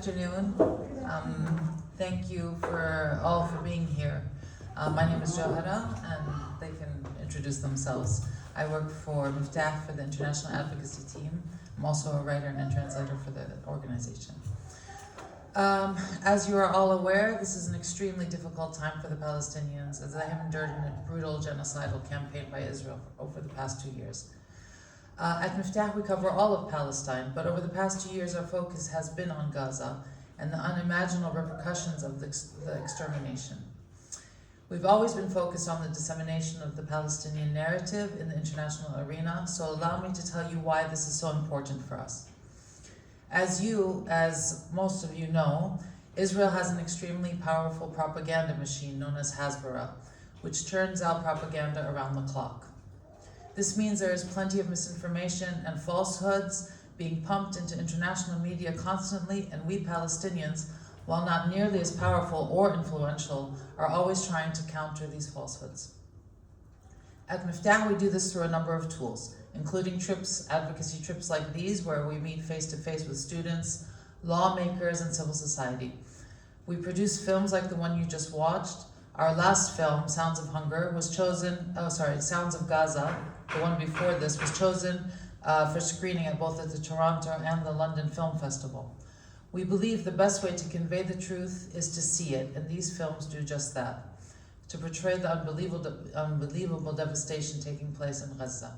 afternoon. Thank you all for being here. My name is Johara, and they can introduce themselves. I work for Miftah for the International Advocacy Team. I'm also a writer and translator for the organization. As you are all aware, this is an extremely difficult time for the Palestinians, as they have endured a brutal genocidal campaign by Israel over the past 2 years. At Miftah, we cover all of Palestine, but over the past 2 years, our focus has been on Gaza and the unimaginable repercussions of the extermination. We've always been focused on the dissemination of the Palestinian narrative in the international arena, so allow me to tell you why this is so important for us. As most of you know, Israel has an extremely powerful propaganda machine known as Hasbara, which turns out propaganda around the clock. This means there is plenty of misinformation and falsehoods being pumped into international media constantly, and we Palestinians, while not nearly as powerful or influential, are always trying to counter these falsehoods. At Miftah, we do this through a number of tools, including advocacy trips like these, where we meet face-to-face with students, lawmakers, and civil society. We produce films like the one you just watched. Our last film, Sounds of Hunger, Sounds of Gaza, the one before this, was chosen for screening at both the Toronto and the London Film Festival. We believe the best way to convey the truth is to see it, and these films do just that, to portray the unbelievable devastation taking place in Gaza.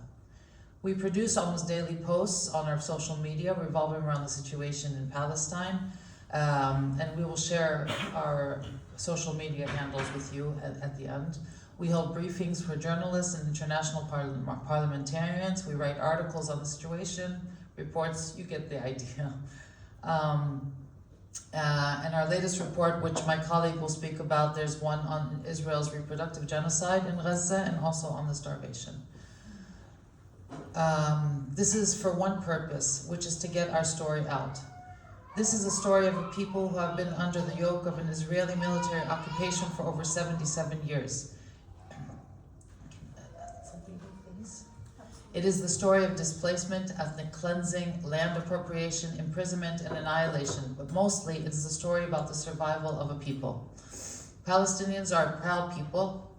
We produce almost daily posts on our social media revolving around the situation in Palestine, and we will share our social media handles with you at the end. We hold briefings for journalists and international parliamentarians. We write articles on the situation, reports, you get the idea. And our latest report, which my colleague will speak about, there's one on Israel's reproductive genocide in Gaza and also on the starvation. This is for one purpose, which is to get our story out. This is a story of a people who have been under the yoke of an Israeli military occupation for over 77 years. It is the story of displacement, ethnic cleansing, land appropriation, imprisonment, and annihilation, but mostly it is the story about the survival of a people. Palestinians are a proud people,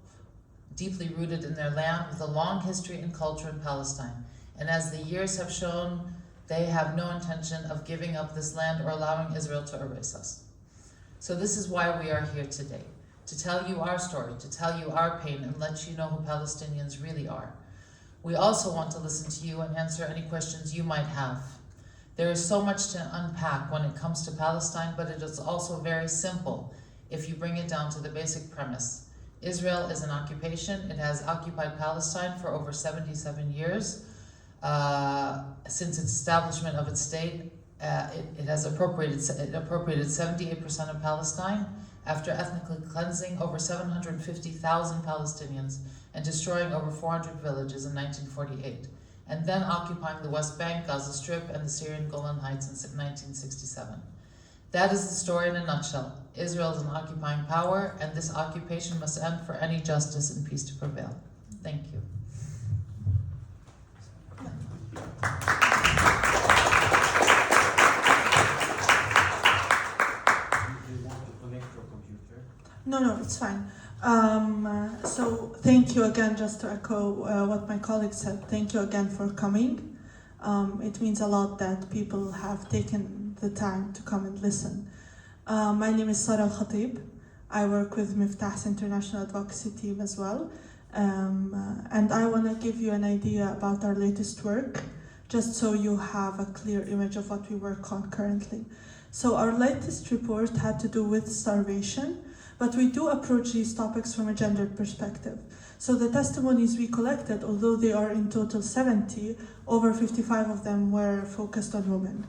deeply rooted in their land, with a long history and culture in Palestine. And as the years have shown, they have no intention of giving up this land or allowing Israel to erase us. So this is why we are here today, to tell you our story, to tell you our pain, and let you know who Palestinians really are. We also want to listen to you and answer any questions you might have. There is so much to unpack when it comes to Palestine, but it is also very simple if you bring it down to the basic premise. Israel is an occupation. It has occupied Palestine for over 77 years. Since its establishment of its state, it appropriated 78% of Palestine after ethnically cleansing over 750,000 Palestinians and destroying over 400 villages in 1948, and then occupying the West Bank, Gaza Strip, and the Syrian Golan Heights in 1967. That is the story in a nutshell. Israel is an occupying power, and this occupation must end for any justice and peace to prevail. Thank you. No, it's fine. So thank you again, just to echo what my colleague said, thank you again for coming. It means a lot that people have taken the time to come and listen. My name is Sarah Khatib. I work with Miftah's International Advocacy Team as well. And I want to give you an idea about our latest work, just so you have a clear image of what we work on currently. So our latest report had to do with starvation, but we do approach these topics from a gendered perspective. So the testimonies we collected, although they are in total 70, over 55 of them were focused on women.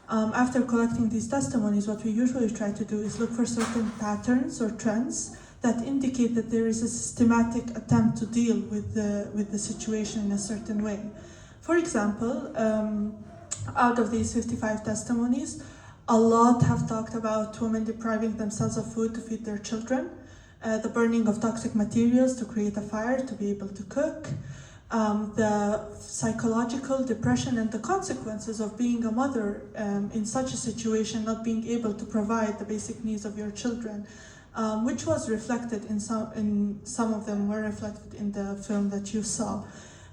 After collecting these testimonies, what we usually try to do is look for certain patterns or trends that indicate that there is a systematic attempt to deal with the situation in a certain way. For example, out of these 55 testimonies, a lot have talked about women depriving themselves of food to feed their children, the burning of toxic materials to create a fire to be able to cook, the psychological depression and the consequences of being a mother in such a situation, not being able to provide the basic needs of your children, which was reflected in some of them were reflected in the film that you saw.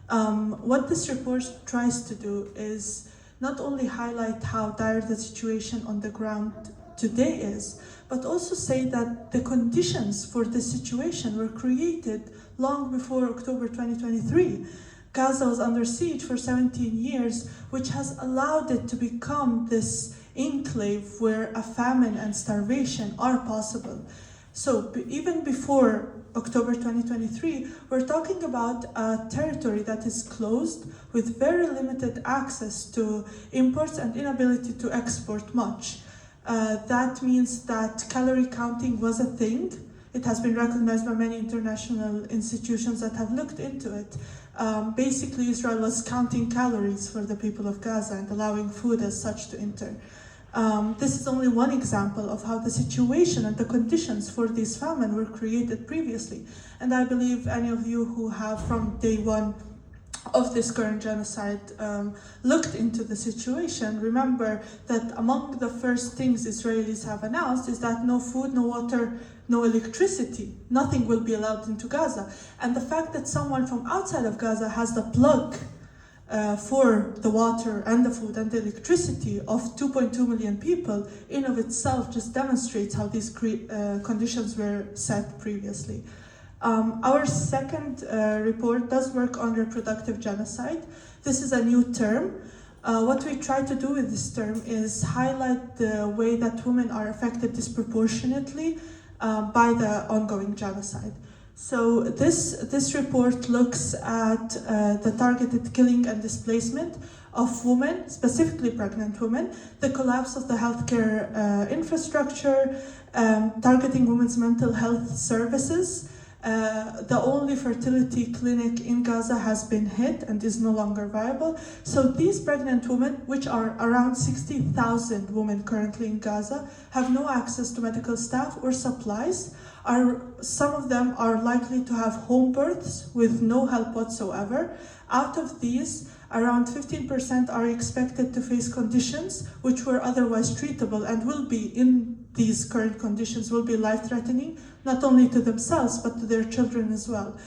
What this report tries to do is not only highlight how dire the situation on the ground today is, but also say that the conditions for this situation were created long before October 2023. Gaza was under siege for 17 years, which has allowed it to become this enclave where a famine and starvation are possible. So even before October 2023, we're talking about a territory that is closed with very limited access to imports and inability to export much. That means that calorie counting was a thing. It has been recognized by many international institutions that have looked into it. Basically, Israel was counting calories for the people of Gaza and allowing food as such to enter. This is only one example of how the situation and the conditions for this famine were created previously. And I believe any of you who have from day one of this current genocide looked into the situation, remember that among the first things Israelis have announced is that no food, no water, no electricity, nothing will be allowed into Gaza. And the fact that someone from outside of Gaza has the plug for the water and the food and the electricity of 2.2 million people in of itself just demonstrates how these conditions were set previously. Our second report does work on reproductive genocide. This is a new term. What we try to do with this term is highlight the way that women are affected disproportionately by the ongoing genocide. So this report looks at the targeted killing and displacement of women, specifically pregnant women, the collapse of the healthcare infrastructure, targeting women's mental health services. The only fertility clinic in Gaza has been hit and is no longer viable. So these pregnant women, which are around 60,000 women currently in Gaza, have no access to medical staff or supplies. Some of them are likely to have home births with no help whatsoever. Out of these, around 15% are expected to face conditions which were otherwise treatable and will be in these current conditions, will be life-threatening, not only to themselves, but to their children as well.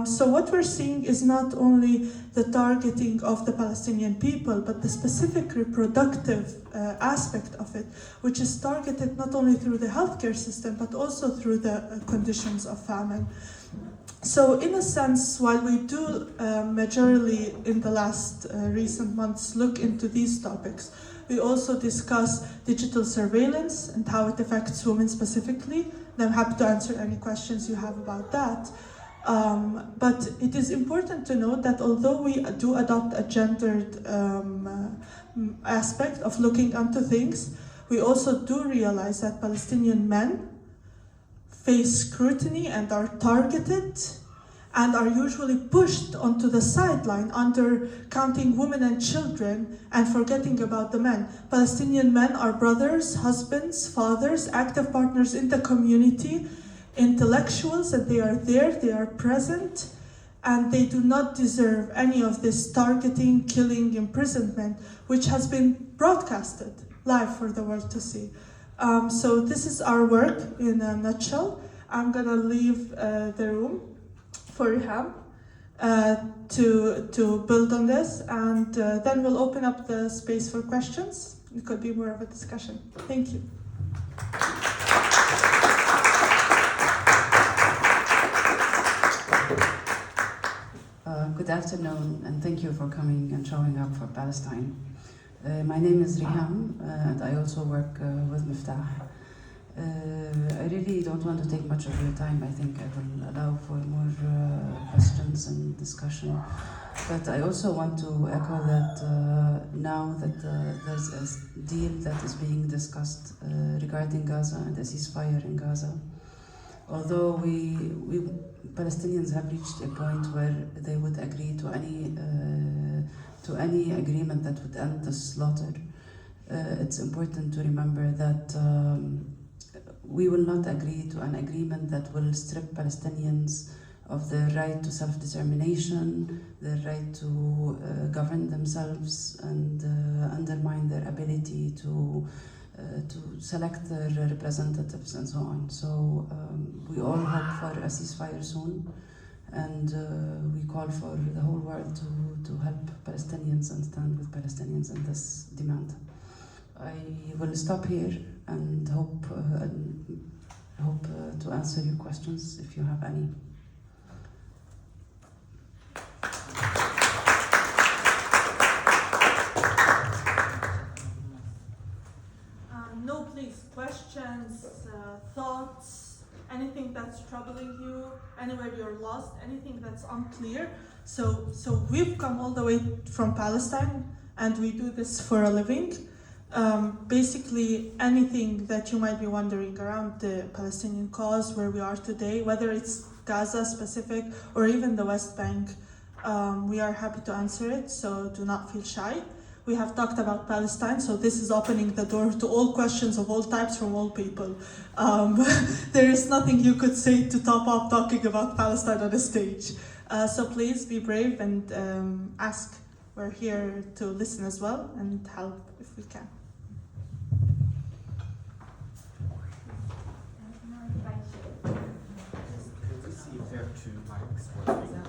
So what we're seeing is not only the targeting of the Palestinian people, but the specific reproductive aspect of it, which is targeted not only through the healthcare system, but also through the conditions of famine. So in a sense, while we do majorly in the last recent months look into these topics, we also discuss digital surveillance and how it affects women specifically. And I'm happy to answer any questions you have about that. But it is important to note that although we do adopt a gendered aspect of looking into things, we also do realize that Palestinian men face scrutiny and are targeted and are usually pushed onto the sideline under counting women and children and forgetting about the men. Palestinian men are brothers, husbands, fathers, active partners in the community, intellectuals, and they are there, they are present, and they do not deserve any of this targeting, killing, imprisonment, which has been broadcasted live for the world to see. So this is our work in a nutshell. I'm gonna leave the room for Riham to build on this, and then we'll open up the space for questions. It could be more of a discussion. Thank you. Good afternoon, and thank you for coming and showing up for Palestine. My name is Riham, and I also work with Miftah. I really don't want to take much of your time. I think I will allow for more questions and discussion. But I also want to echo that now that there's a deal that is being discussed regarding Gaza and a ceasefire in Gaza, although we Palestinians have reached a point where they would agree to any agreement that would end the slaughter, it's important to remember that we will not agree to an agreement that will strip Palestinians of their right to self-determination, their right to govern themselves and undermine their ability to select their representatives and so on. So we all hope for a ceasefire soon, and we call for the whole world to help Palestinians and stand with Palestinians in this demand. I will stop here and hope to answer your questions if you have any. No, please, questions, thoughts, anything that's troubling you, anywhere you're lost, anything that's unclear. So we've come all the way from Palestine, and we do this for a living. Basically, anything that you might be wondering around the Palestinian cause, where we are today, whether it's Gaza specific or even the West Bank, we are happy to answer it, so do not feel shy. We have talked about Palestine, so this is opening the door to all questions of all types from all people. There is nothing you could say to top up talking about Palestine on a stage. So please be brave and ask. We're here to listen as well and help if we can. Could we see if there are two mics working?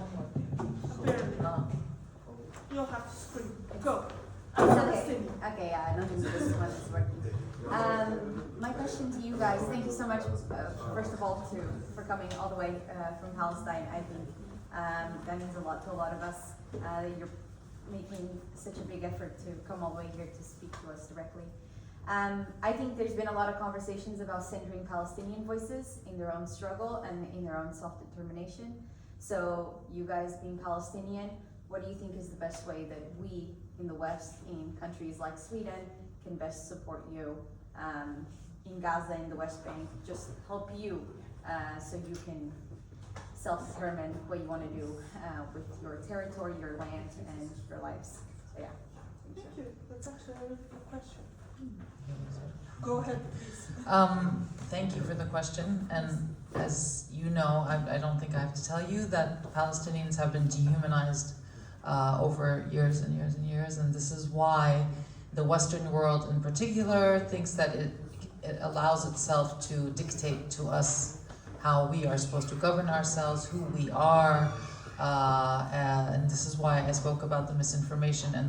Barely. You'll have to scream. Go. Okay, yeah, I don't think this one is working. My question to you guys, thank you so much, first of all, for coming all the way from Palestine. I think that means a lot to a lot of us, that you're making such a big effort to come all the way here to speak to us directly. I think there's been a lot of conversations about centering Palestinian voices in their own struggle and in their own self-determination. So you guys being Palestinian, what do you think is the best way that we in the West, in countries like Sweden, can best support you in Gaza, in the West Bank, just help you so you can self-determine what you want to do with your territory, your land, and your lives. So yeah. Thank you. That's actually a really good question. Go ahead, please. Thank you for the question. And as you know, I don't think I have to tell you that Palestinians have been dehumanized over years and years and years, and this is why the Western world in particular thinks that it allows itself to dictate to us how we are supposed to govern ourselves, who we are, and this is why I spoke about the misinformation and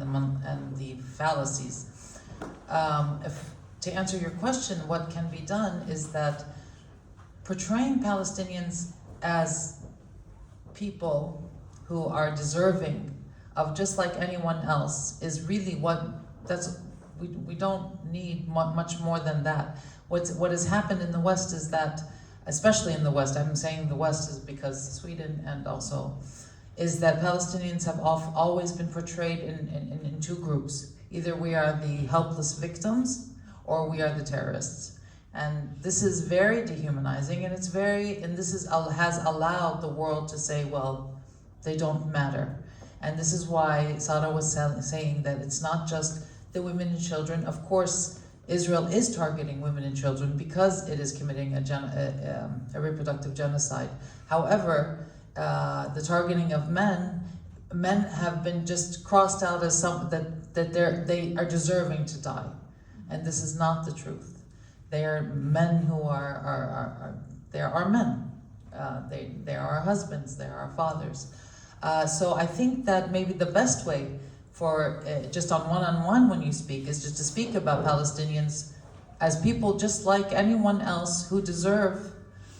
the fallacies. To answer your question, what can be done is that portraying Palestinians as people who are deserving of just like anyone else is really we don't need much more than that. What has happened in the West is that, especially in the West, I'm saying the West is because Sweden and also, is that Palestinians have always been portrayed in two groups. Either we are the helpless victims or we are the terrorists. And this is very dehumanizing, and has allowed the world to say, well, they don't matter. And this is why Sarah was saying that it's not just the women and children. Of course, Israel is targeting women and children because it is committing a reproductive genocide. However, the targeting of men have been just crossed out as they are deserving to die. And this is not the truth. They are men who they are our men. They are our husbands, they are our fathers. So I think that maybe the best way for just on one-on-one when you speak is just to speak about Palestinians as people just like anyone else who deserve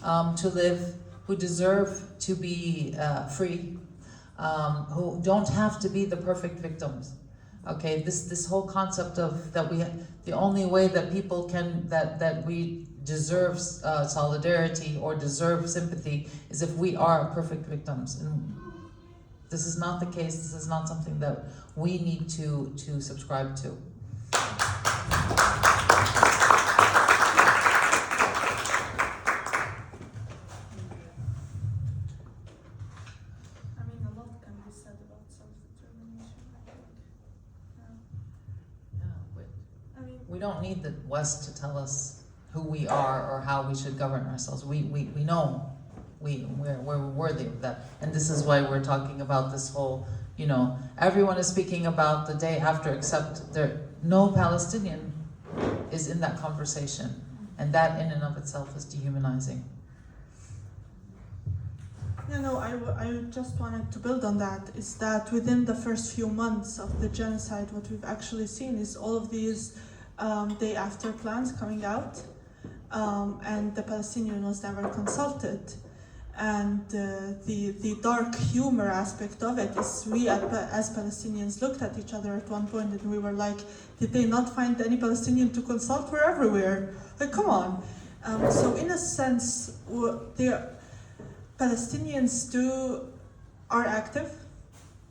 to live, who deserve to be free, who don't have to be the perfect victims. Okay, this whole concept of the only way that people can that we deserve solidarity or deserve sympathy is if we are perfect victims, and this is not the case. This is not something that we need to subscribe to. A lot can be said about self-determination, I think. We don't need the West to tell us who we are or how we should govern ourselves. We know we're worthy of that. And this is why we're talking about this whole, everyone is speaking about the day after, except no Palestinian is in that conversation. And that in and of itself is dehumanizing. I just wanted to build on that, is that within the first few months of the genocide, what we've actually seen is all of these day after plans coming out, and the Palestinian was never consulted. And the dark humor aspect of it is we as Palestinians looked at each other at one point and we were like, did they not find any Palestinian to consult? We're everywhere. Like, come on. So in a sense, Palestinians are active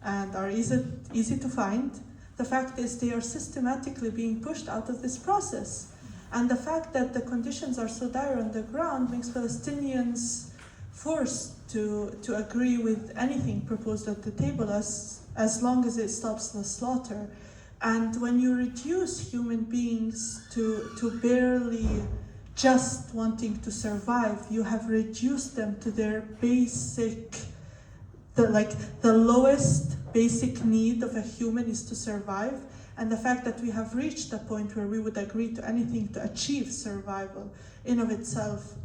and are easy to find. The fact is they are systematically being pushed out of this process. And the fact that the conditions are so dire on the ground makes Palestinians forced to agree with anything proposed at the table as long as it stops the slaughter. And when you reduce human beings to barely just wanting to survive, you have reduced them to their basic, the lowest basic need of a human is to survive. And the fact that we have reached a point where we would agree to anything to achieve survival in of itself,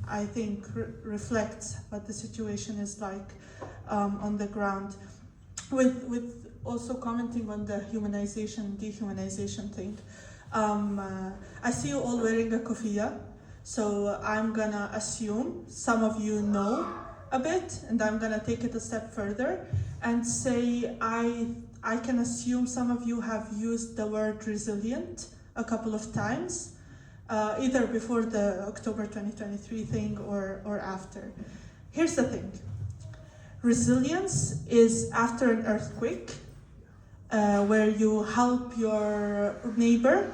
I think reflects what the situation is like on the ground. With also commenting on the humanization, dehumanization thing. I see you all wearing a kofia, so I'm gonna assume some of you know a bit, and I'm gonna take it a step further and say I can assume some of you have used the word resilient a couple of times, either before the October 2023 thing or after. Here's the thing. Resilience is after an earthquake, where you help your neighbor,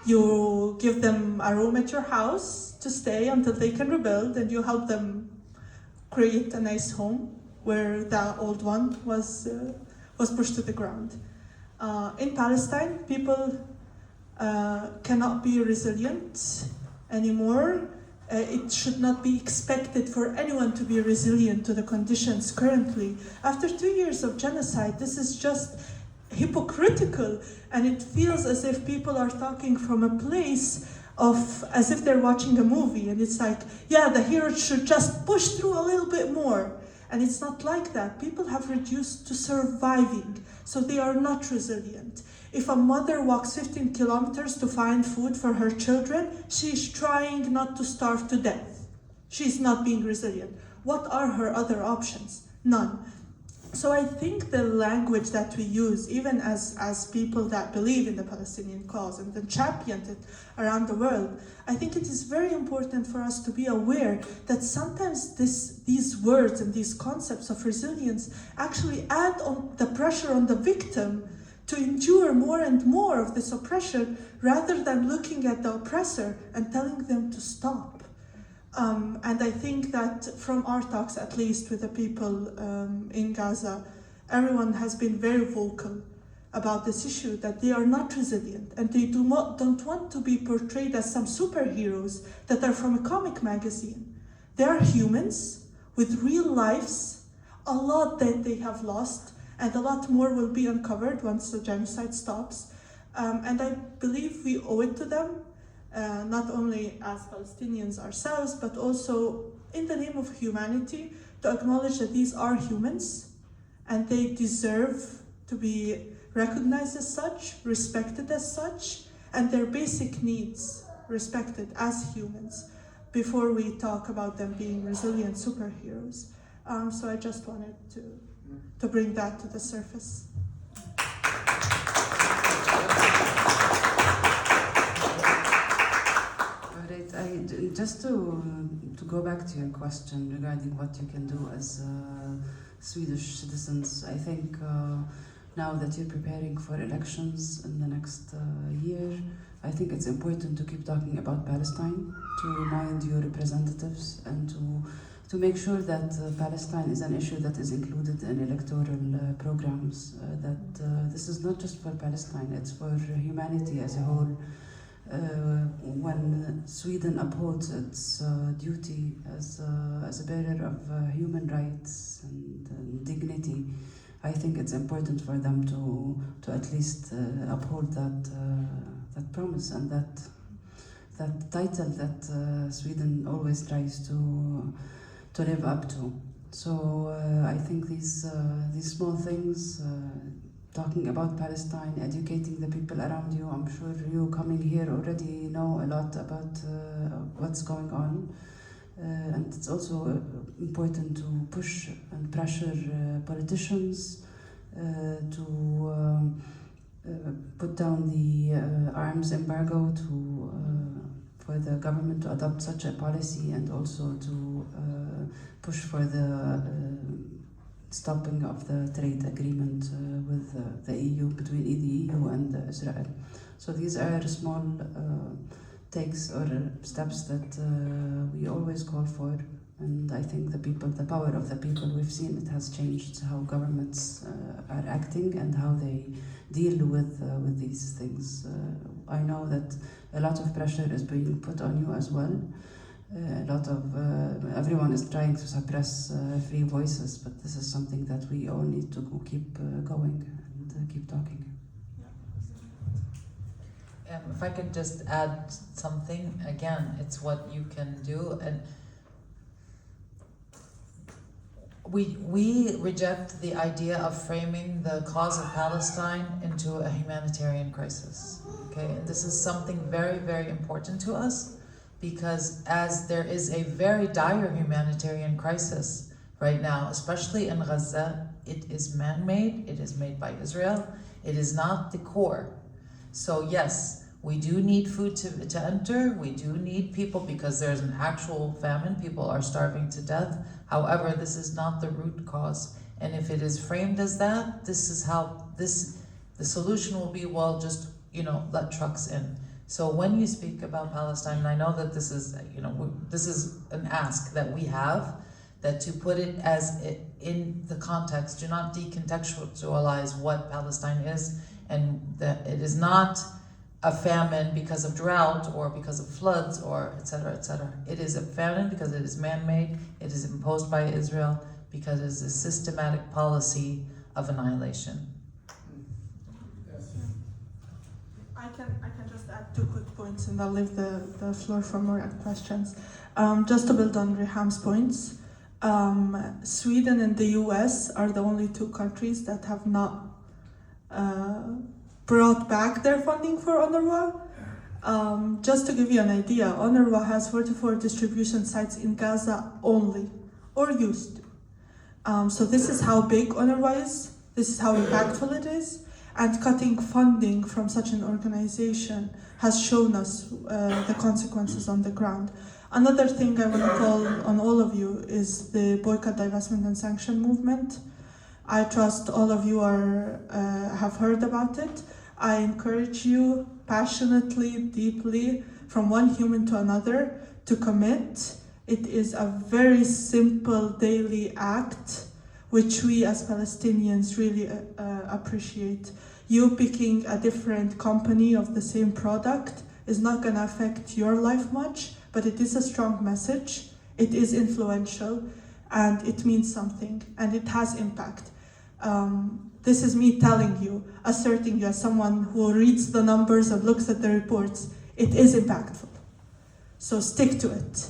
you give them a room at your house to stay until they can rebuild, and you help them create a nice home where the old one was pushed to the ground. In Palestine, people cannot be resilient anymore. It should not be expected for anyone to be resilient to the conditions currently. After 2 years of genocide, this is just hypocritical, and it feels as if people are talking from a place of as if they're watching a movie, and it's like, yeah, the hero should just push through a little bit more. And it's not like that. People have reduced to surviving, so they are not resilient. If a mother walks 15 kilometers to find food for her children, she's trying not to starve to death. She's not being resilient. What are her other options? None. So I think the language that we use, even as people that believe in the Palestinian cause and then champion it around the world, I think it is very important for us to be aware that sometimes these words and these concepts of resilience actually add on the pressure on the victim to endure more and more of this oppression, rather than looking at the oppressor and telling them to stop. And I think that from our talks, at least with the people in Gaza, everyone has been very vocal about this issue, that they are not resilient and they don't want to be portrayed as some superheroes that are from a comic magazine. They are humans with real lives, a lot that they have lost, and a lot more will be uncovered once the genocide stops. And I believe we owe it to them, not only as Palestinians ourselves, but also in the name of humanity, to acknowledge that these are humans and they deserve to be recognized as such, respected as such, and their basic needs respected as humans before we talk about them being resilient superheroes. So I just wanted to bring that to the surface. Just to go back to your question regarding what you can do as Swedish citizens, I think now that you're preparing for elections in the next year, I think it's important to keep talking about Palestine, to remind your representatives and to make sure that Palestine is an issue that is included in electoral programs, that this is not just for Palestine, it's for humanity as a whole. when Sweden upholds its duty as a bearer of human rights and dignity, I think it's important for them to at least uphold that promise and that title that Sweden always tries to live up to. So I think these small things, talking about Palestine, educating the people around you. I'm sure you coming here already know a lot about what's going on. And it's also important to push and pressure politicians to put down the arms embargo for the government to adopt such a policy, and also to push for the stopping of the trade agreement with the EU, between the EU and Israel. So these are small takes or steps that we always call for, and I think the power of the people, we've seen it has changed how governments are acting and how they deal with these things. I know that a lot of pressure is being put on you as well. Everyone is trying to suppress free voices, but this is something that we all need to keep going and keep talking. If I could just add something, again, it's what you can do, and we reject the idea of framing the cause of Palestine into a humanitarian crisis. Okay, and this is something very, very important to us, because as there is a very dire humanitarian crisis right now, especially in Gaza, it is man-made, it is made by Israel, it is not the core. So yes, we do need food to enter, we do need people, because there's an actual famine, people are starving to death. However, this is not the root cause. And if it is framed as that, this is how the solution will be, well, just, let trucks in. So when you speak about Palestine, and I know that this is, this is an ask that we have, that to put it as in the context, do not decontextualize what Palestine is, and that it is not a famine because of drought or because of floods or et cetera, et cetera. It is a famine because it is man-made, it is imposed by Israel, because it is a systematic policy of annihilation. I can just add 2 quick points, and I'll leave the floor for more questions. Just to build on Riham's points, Sweden and the US are the only 2 countries that have not brought back their funding for UNRWA. Just to give you an idea, UNRWA has 44 distribution sites in Gaza only, or used to. So this is how big UNRWA is, this is how impactful it is, and cutting funding from such an organization has shown us the consequences on the ground. Another thing I want to call on all of you is the boycott, divestment, and sanction movement. I trust all of you have heard about it. I encourage you passionately, deeply, from one human to another, to commit. It is a very simple daily act, which we as Palestinians really appreciate. You picking a different company of the same product is not going to affect your life much, but it is a strong message, it is influential, and it means something, and it has impact. This is me telling you, asserting you as someone who reads the numbers and looks at the reports. It is impactful. So stick to it.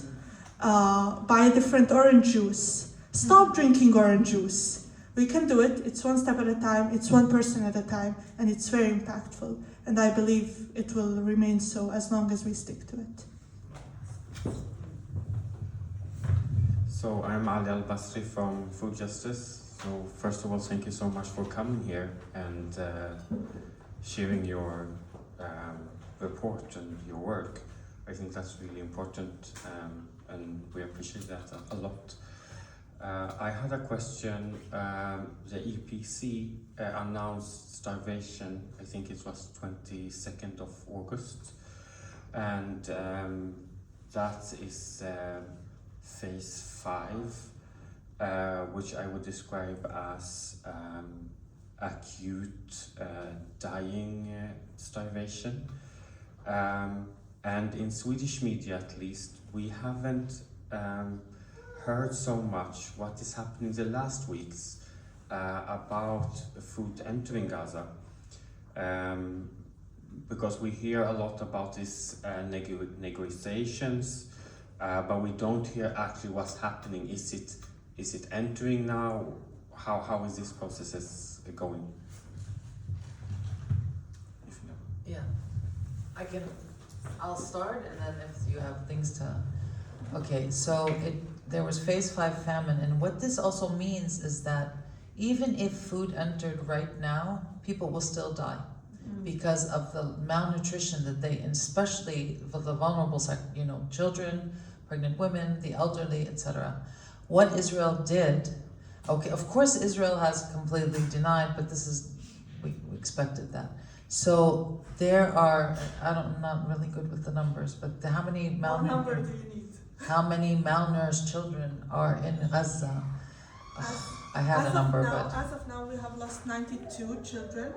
Buy different orange juice. Stop drinking orange juice. We can do it. It's one step at a time. It's one person at a time. And it's very impactful. And I believe it will remain so as long as we stick to it. So I'm Ali Al-Basri from Food Justice. So first of all, thank you so much for coming here and sharing your report and your work. I think that's really important, and we appreciate that a lot. I had a question. The EPC announced starvation, I think it was 22nd of August, and that is phase 5. Which I would describe as acute dying starvation. And in Swedish media, at least, we haven't heard so much what is happening the last weeks about food entering Gaza. Because we hear a lot about these negotiations, but we don't hear actually what's happening. Is it entering now? How is this process going? If you know. Yeah, I'll start, and then if you have things to. Okay, so there was phase 5 famine, and what this also means is that even if food entered right now, people will still die because of the malnutrition that they, especially for the vulnerable children, pregnant women, the elderly, etc. What Israel did, okay, of course Israel has completely denied, but we expected that. So there are, I'm not really good with the numbers, but how many What number do you need? how many malnourished children are in Gaza? I had a number, but As of now, we have lost 92 children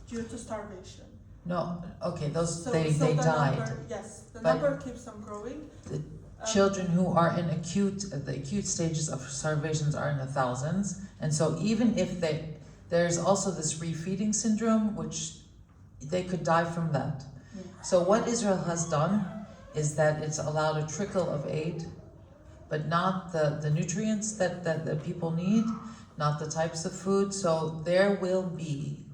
due to starvation. no. Okay, those So they the died. Number, yes, the But number keeps on growing. The children who are in the acute stages of starvations are in the thousands, and so even if there's also this refeeding syndrome, which they could die from that. So what Israel has done is that it's allowed a trickle of aid, but not the nutrients that the people need, not the types of food. So there will be,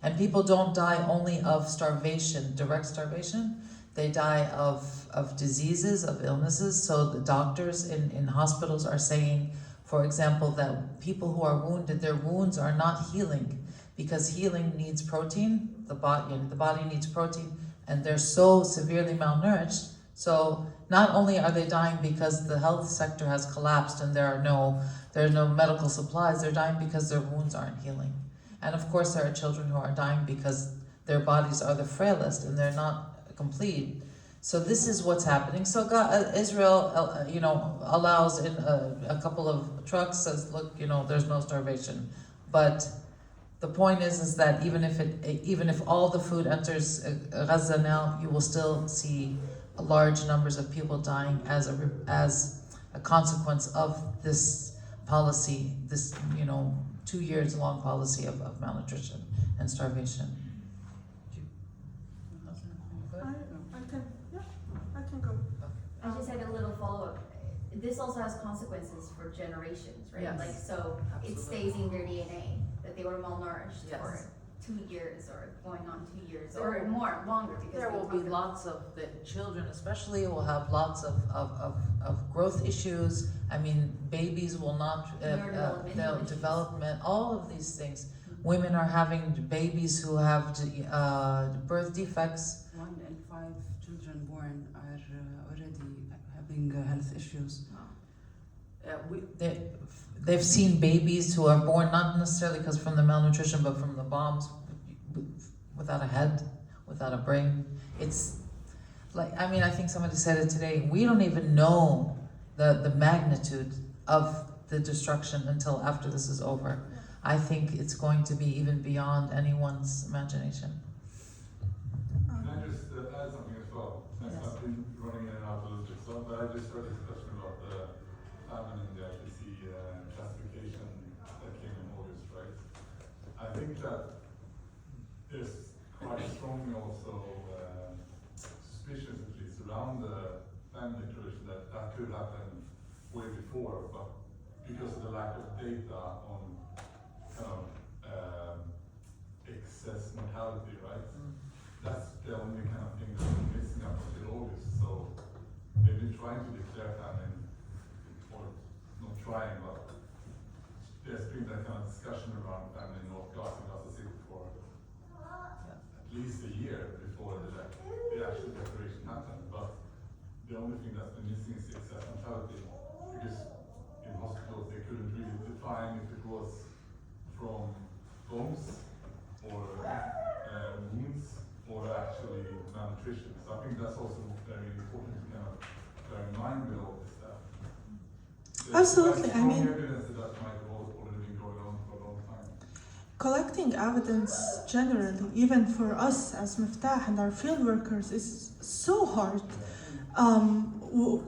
and people don't die only of starvation, direct starvation. They die of diseases, of illnesses. So the doctors in hospitals are saying, for example, that people who are wounded, their wounds are not healing because healing needs protein. The body needs protein, and they're so severely malnourished. So not only are they dying because the health sector has collapsed and there are no medical supplies, they're dying because their wounds aren't healing. And of course there are children who are dying because their bodies are the frailest and they're not complete. So this is what's happening. So Israel, allows in a couple of trucks, says, look, there's no starvation. But the point is that even if all the food enters Gaza now, you will still see large numbers of people dying as a consequence of this policy, this 2 years long policy of malnutrition and starvation. I can go. I just had a little follow-up. This also has consequences for generations, right? Yes. Like, so it Absolutely. stays in their DNA that they were malnourished Yes. for 2 years or going on 2 years or longer because There will we be talked lots of the children, especially, will have lots of growth issues. I mean, babies will not Neurodevelopmental issues. development, all of these things. Women are having babies who have birth defects. 1 in 5 children born are already having health issues. They've seen babies who are born not necessarily because from the malnutrition, but from the bombs, without a head, without a brain. It's like, I think somebody said it today. We don't even know the magnitude of the destruction until after this is over. I think it's going to be even beyond anyone's imagination. Can I just add something as well? Since Yes. I've been running in and out a little bit, but I just heard this question about the famine in the IPC classification that came in August, right? I think that there's quite strong also suspicions, at least, around the famine declaration that could happen way before, but because of the lack of data on kind of excess mortality, right? That's the only kind of thing that's been missing up until August. So they've been trying to declare famine, or not trying, but there's been that kind of discussion around famine in North Gaza and Gaza City for at least a year before the actual declaration happened. But the only thing that's been missing is excess mortality, because in hospitals they couldn't really define if it was from bombs or wounds or actually malnutrition. So I think that's also very important to kind of bear in mind with all this stuff. Absolutely, I There's mean- strong evidence that might have already been going on for a long time. Collecting evidence generally, even for us as Miftah and our field workers, is so hard.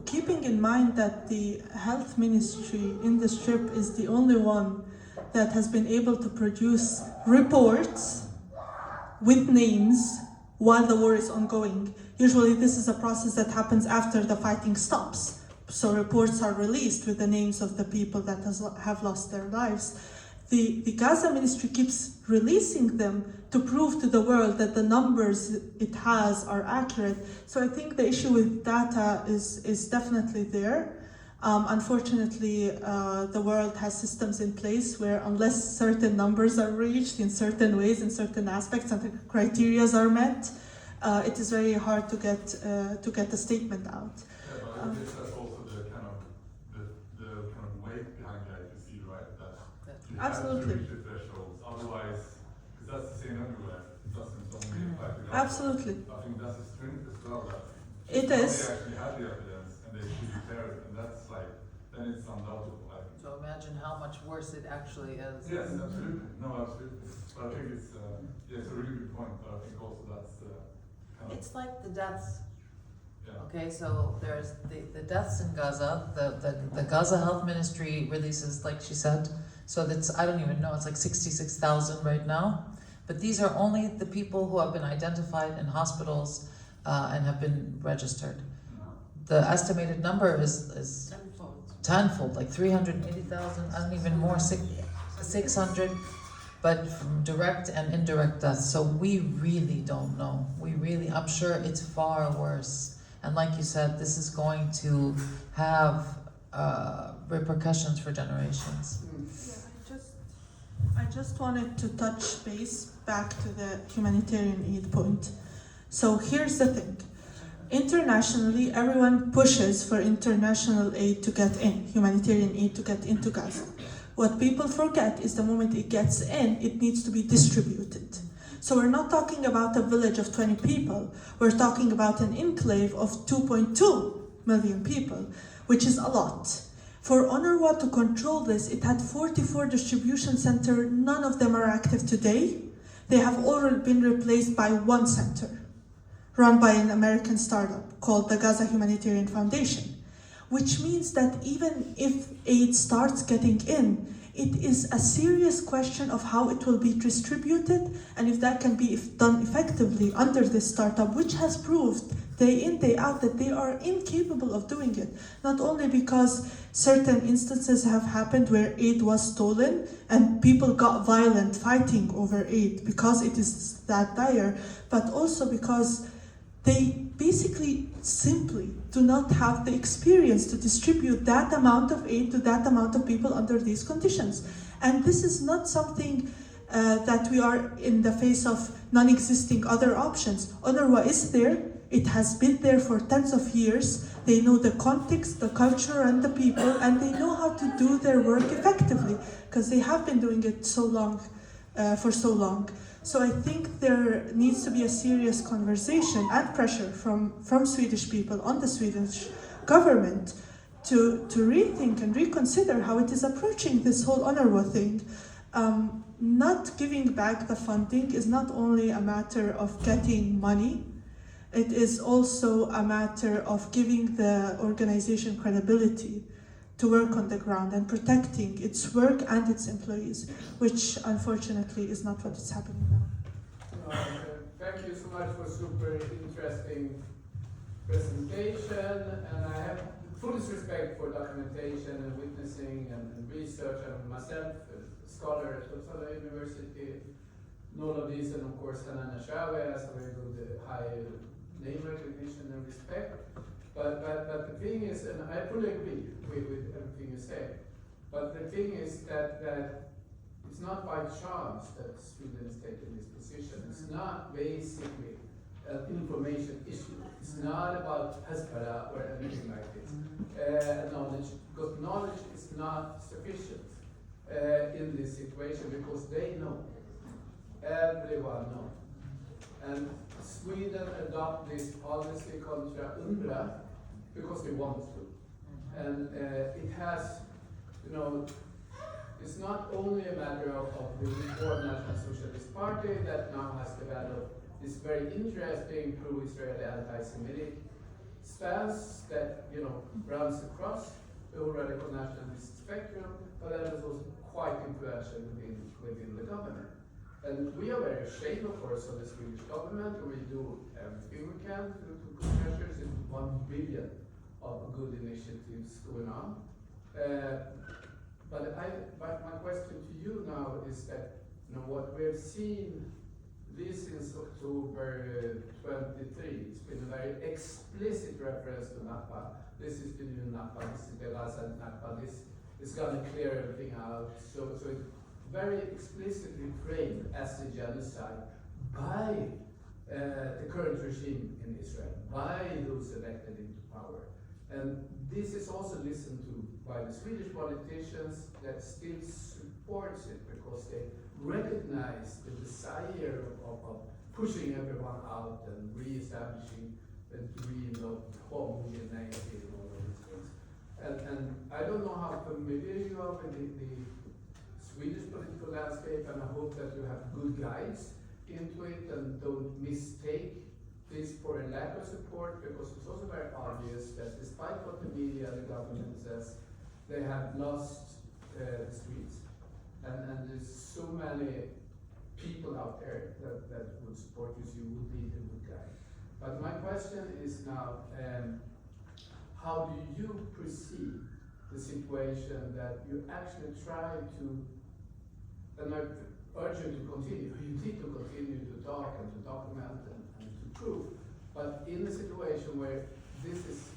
Keeping in mind that the health ministry in the Strip is the only one that has been able to produce reports with names while the war is ongoing. Usually this is a process that happens after the fighting stops. So reports are released with the names of the people that have lost their lives. The Gaza ministry keeps releasing them to prove to the world that the numbers it has are accurate. So I think the issue with data is definitely there. Unfortunately, the world has systems in place where unless certain numbers are reached in certain ways, in certain aspects, and the criteria are met, it is very hard to get a statement out. Yeah, but I guess that's also the kind of weight behind the IPC, right? That you Absolutely. have to reach the thresholds. Otherwise, because that's the same everywhere. It doesn't only apply to Gaza. Absolutely. I think that's a strength as well. That It now is. They actually have the evidence and they should declare it, and that's like, then it's undoubtable, I think. So imagine how much worse it actually is. Yes, absolutely. No, absolutely. But I think it's a really good point. But I think also that's kind of, It's like the deaths. yeah. Okay, so there's the deaths in Gaza. The Gaza Health Ministry releases, like she said, so that's, I don't even know, it's like 66,000 right now. But these are only the people who have been identified in hospitals and have been registered. The estimated number is tenfold, like 380,000, and even more, 600, but from direct and indirect deaths. So we really don't know. I'm sure it's far worse. And like you said, this is going to have repercussions for generations. I just wanted to touch base back to the humanitarian aid point. So here's the thing. Internationally, everyone pushes for international aid to get in, humanitarian aid to get into Gaza. What people forget is the moment it gets in, it needs to be distributed. So we're not talking about a village of 20 people. We're talking about an enclave of 2.2 million people, which is a lot. For UNRWA to control this, it had 44 distribution centers. None of them are active today. They have already been replaced by one center, run by an American startup called the Gaza Humanitarian Foundation, which means that even if aid starts getting in, it is a serious question of how it will be distributed and if that can be done effectively under this startup, which has proved day in, day out that they are incapable of doing it. Not only because certain instances have happened where aid was stolen and people got violent fighting over aid because it is that dire, but also because they basically simply do not have the experience to distribute that amount of aid to that amount of people under these conditions. And this is not something that we are in the face of non-existing other options. UNRWA is there. It has been there for tens of years. They know the context, the culture, and the people, and they know how to do their work effectively because they have been doing it so long, for so long. So I think there needs to be a serious conversation and pressure from Swedish people on the Swedish government to rethink and reconsider how it is approaching this whole UNRWA thing. Not giving back the funding is not only a matter of getting money, it is also a matter of giving the organization credibility to work on the ground and protecting its work and its employees, which unfortunately is not what is happening now. Thank you so much for super interesting presentation, and I have fullest respect for documentation and witnessing and research. I'm myself a scholar at Uppsala University, all of these, and of course Hanana Shave has a very good high name recognition and respect. But the thing is, and I fully agree with everything you say, but the thing is that it's not by chance that Sweden is taking this position. It's not basically an information issue. It's not about Hezbollah or anything like this. Knowledge, because knowledge is not sufficient in this situation because they know. Everyone knows. And Sweden adopted this policy contra UNRWA because they want to. And it has, It's not only a matter of the Reform National Socialist Party that now has developed this very interesting pro-Israeli anti-Semitic stance that runs across the whole radical nationalist spectrum, but that is also quite influential within the government. And we are very ashamed, of course, of the Swedish government, and we do everything we can to put pressures into 1 billion of good initiatives going on. But my question to you now is that what we have seen this since October 23, it's been a very explicit reference to Nakba. This is the new Nakba, this is the Gaza Nakba, this is going to clear everything out. So it's very explicitly framed as a genocide by the current regime in Israel, by those elected into power. And this is also listened to by the Swedish politicians that still supports it because they recognize the desire of pushing everyone out and re-establishing the dream of homogeneity and all of these things. And I don't know how familiar you are with the Swedish political landscape, and I hope that you have good guides into it and don't mistake this for a lack of support, because it's also very obvious that despite what the media and the government says, they have lost the streets. And there's so many people out there that would support you, so you would be a good guy. But my question is now, how do you perceive the situation that you actually try to, and I urge you to continue, you need to continue to talk and to document and to prove, but in a situation where this is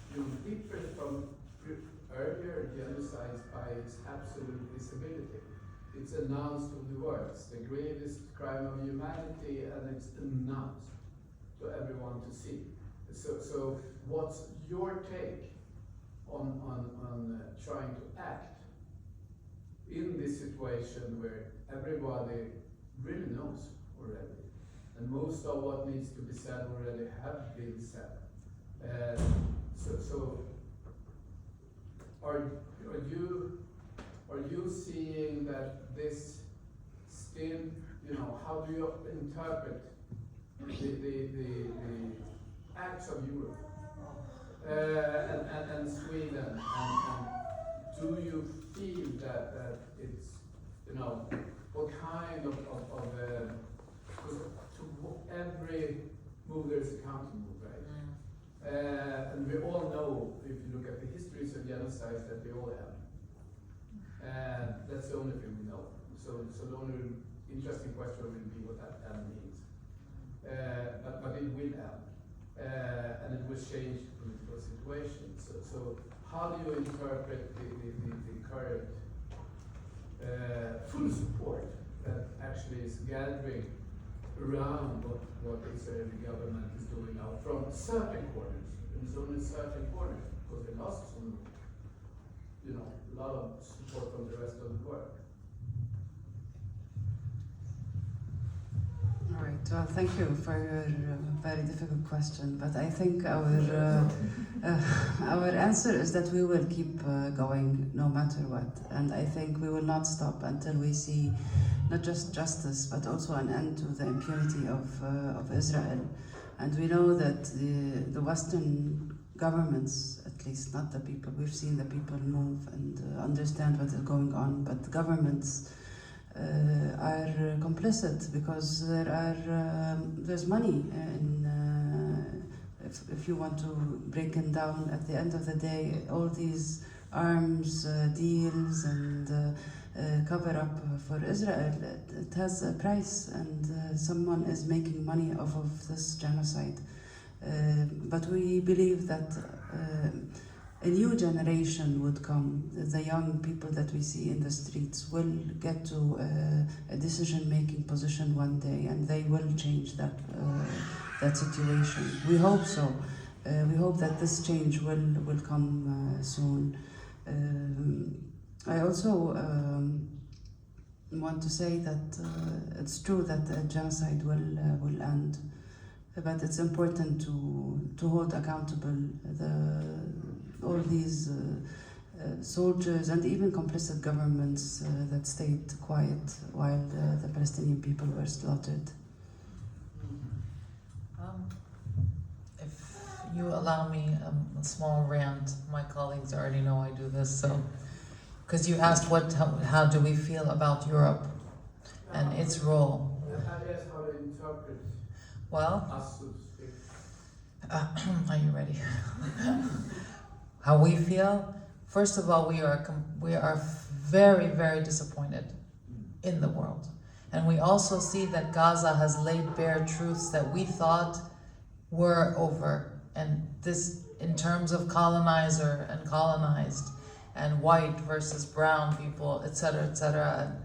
different from earlier genocides by its absolute visibility. It's announced to the world, it's the gravest crime of humanity, and it's announced to everyone to see. So what's your take on trying to act in this situation where everybody really knows already, and most of what needs to be said already have been said? So are you seeing that this still, how do you interpret the acts of Europe and Sweden, and do you feel that it's, what kind of to every move there's a counter move, right? And we all know, if you look at the histories of genocides, that they all end. And that's the only thing we know. So the only interesting question will be what that end means. But it will end. And it will change the political situation. So how do you interpret the current full support that actually is gathering around what the Israeli government is doing now from certain corners? And it's only certain corners because they lost some, a lot of support from the rest of the world. All right. Well, thank you for your very difficult question. But I think our answer is that we will keep going no matter what. And I think we will not stop until we see not just justice, but also an end to the impunity of Israel. And we know that the Western governments, at least not the people, we've seen the people move and understand what is going on, but governments are complicit because there's money if you want to break it down. At the end of the day, all these arms deals and cover up for Israel, it has a price, and someone is making money off of this genocide. But we believe that a new generation would come. The young people that we see in the streets will get to a decision-making position one day, and they will change that situation. We hope so. We hope that this change will come soon. I also want to say that it's true that the genocide will end, but it's important to hold accountable all these soldiers and even complicit governments that stayed quiet while the Palestinian people were slaughtered. If you allow me a small rant, my colleagues already know I do this, so because you asked how do we feel about Europe and its role. Yes, how to interpret Well, us, so to speak. are you ready? How we feel? First of all, we are very, very disappointed in the world. And we also see that Gaza has laid bare truths that we thought were over. And this, in terms of colonizer and colonized, and white versus brown people, etc., etc.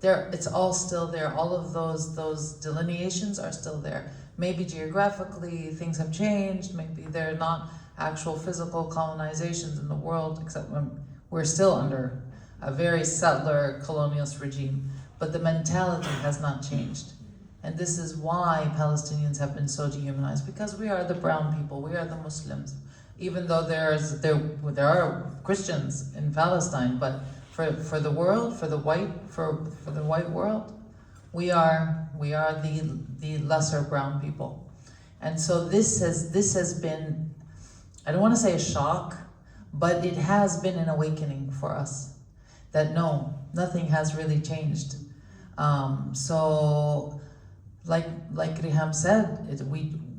It's all still there. All of those delineations are still there. Maybe geographically things have changed. Maybe they're not actual physical colonizations in the world, except when we're still under a very settler colonialist regime. But the mentality has not changed. And this is why Palestinians have been so dehumanized, because we are the brown people, we are the Muslims. Even though there are Christians in Palestine, but for the world, for the white world, we are the lesser brown people. And so this has been, I don't want to say a shock, but it has been an awakening for us that no, nothing has really changed. So like Riham said,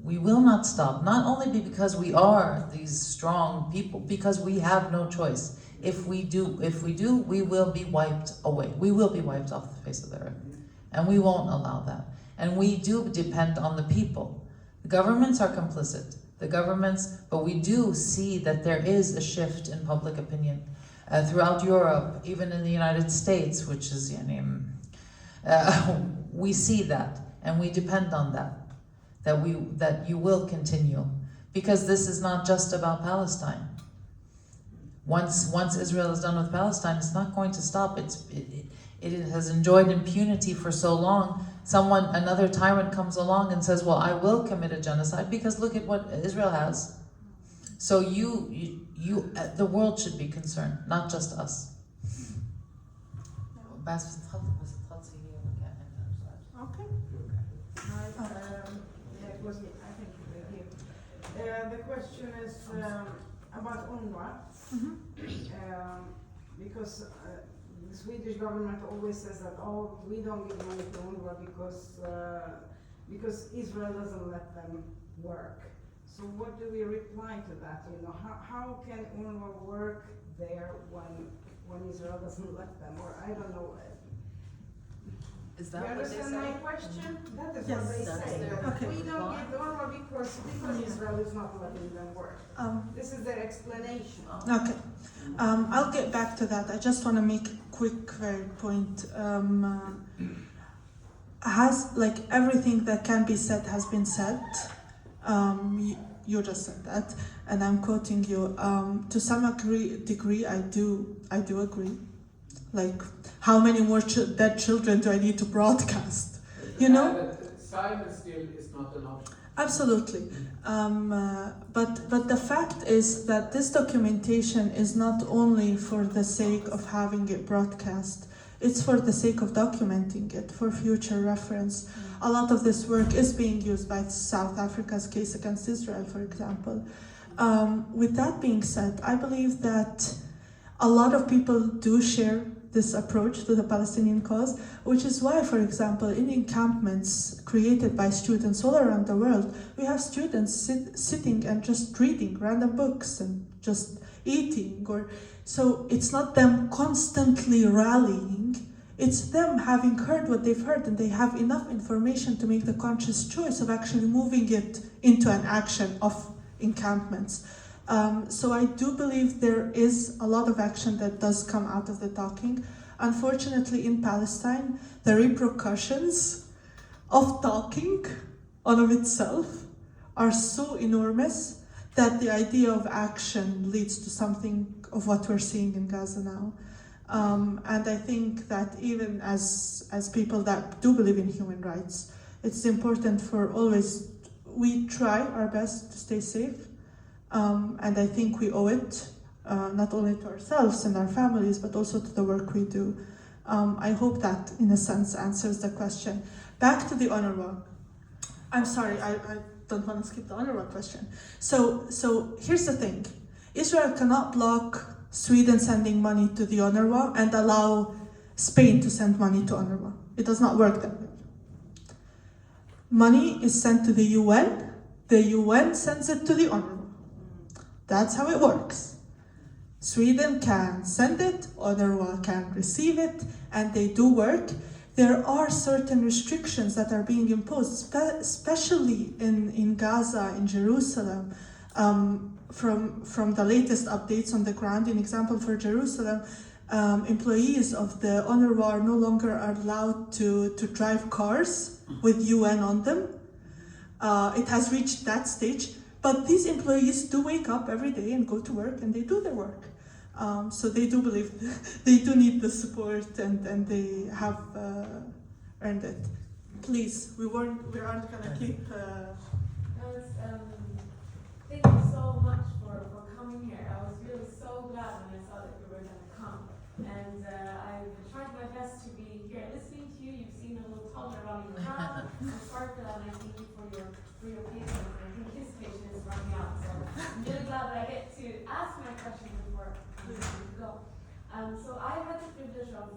we will not stop, not only because we are these strong people, because we have no choice. If we do, we will be wiped away. We will be wiped off the face of the earth. And we won't allow that. And we do depend on the people. The governments are complicit. But we do see that there is a shift in public opinion. Throughout Europe, even in the United States, which is, we see that, and we depend on that you will continue, because this is not just about Palestine. Once Israel is done with Palestine, it's not going to stop. It has enjoyed impunity for so long. Another tyrant comes along and says, well, I will commit a genocide because look at what Israel has. So the world should be concerned, not just us. Okay. It was me. I think we're here. The question is about UNRWA. Because the Swedish government always says that, oh, we don't give money to UNRWA because Israel doesn't let them work. So what do we reply to that? How can UNRWA work there when Israel doesn't let them? Or I don't know. Is You that what they understand my say? question? That is Yes. what they That's say. their Okay. We don't give UNRWA because Israel is not letting them work. This is their explanation. Okay, I'll get back to that. I just want to make a quick, very point. Everything that can be said has been said. You just said that, and I'm quoting you. To some degree, I do agree. Like, how many more dead children do I need to broadcast? But silence still is not an option. Absolutely. But the fact is that this documentation is not only for the sake of having it broadcast, it's for the sake of documenting it for future reference. A lot of this work is being used by South Africa's case against Israel, for example. With that being said, I believe that a lot of people do share this approach to the Palestinian cause, which is why, for example, in encampments created by students all around the world, we have students sitting and just reading random books and just eating. So it's not them constantly rallying, it's them having heard what they've heard, and they have enough information to make the conscious choice of actually moving it into an action of encampments. So I do believe there is a lot of action that does come out of the talking. Unfortunately, in Palestine, the repercussions of talking on of itself are so enormous that the idea of action leads to something of what we're seeing in Gaza now. And I think that even as people that do believe in human rights, it's important for we try our best to stay safe. And I think we owe it not only to ourselves and our families, but also to the work we do. I hope that, in a sense, answers the question. Back to the UNRWA. I'm sorry, I don't want to skip the UNRWA question. So here's the thing. Israel cannot block Sweden sending money to the UNRWA and allow Spain to send money to UNRWA. It does not work that way. Money is sent to the UN sends it to the UNRWA. That's how it works. Sweden can send it, UNRWA can receive it, and they do work. There are certain restrictions that are being imposed, especially in Gaza, in Jerusalem. From the latest updates on the ground, an example for Jerusalem, employees of the UNRWA are no longer allowed to drive cars with UN on them. It has reached that stage, but these employees do wake up every day and go to work and they do their work. So they do believe they do need the support and they have earned it. Please, we aren't gonna keep. Thank you so much for coming here. I was really so glad when I saw that you were going to come. And I've tried my best to be here listening to you. You've seen a little taller around your crowd. I'm Sparkle, and I thank you for your patience. And I think his patience is running out. So I'm really glad that I get to ask my question before we go. So I had the privilege of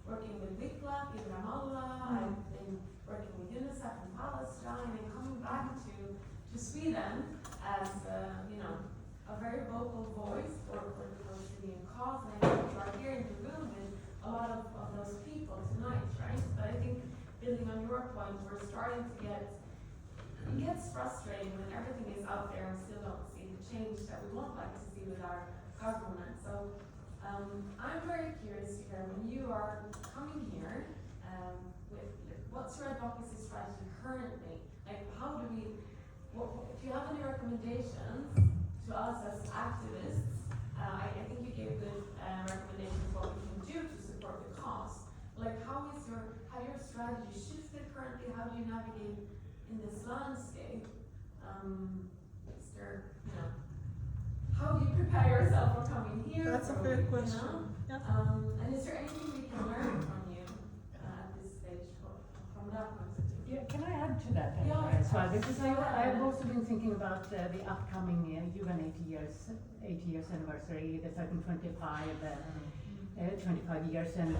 working with Miftah in Ramallah. I've been working with Genocide in Palestine and coming back to Sweden as a very vocal voice for the Palestinian cause, and I think you are here in the room with a lot of those people tonight, right? But I think building on your point, we're starting to it gets frustrating when everything is out there and still don't see the change that we would like to see with our government. So I'm very curious to hear, when you are coming here, what's your advocacy strategy currently? Like, how do we? Do you have any recommendations to us as activists? I think you gave good recommendations what we can do to support the cause. Like, how your strategy shifted currently? How do you navigate in this landscape? Is there, how do you prepare yourself for coming here? That's a fair question. Yeah. And is there anything we can learn from you at this stage from that point of view? Yeah, can I add to that as well? Because I've also been thinking about the upcoming UN 80 years anniversary, the 25 years, and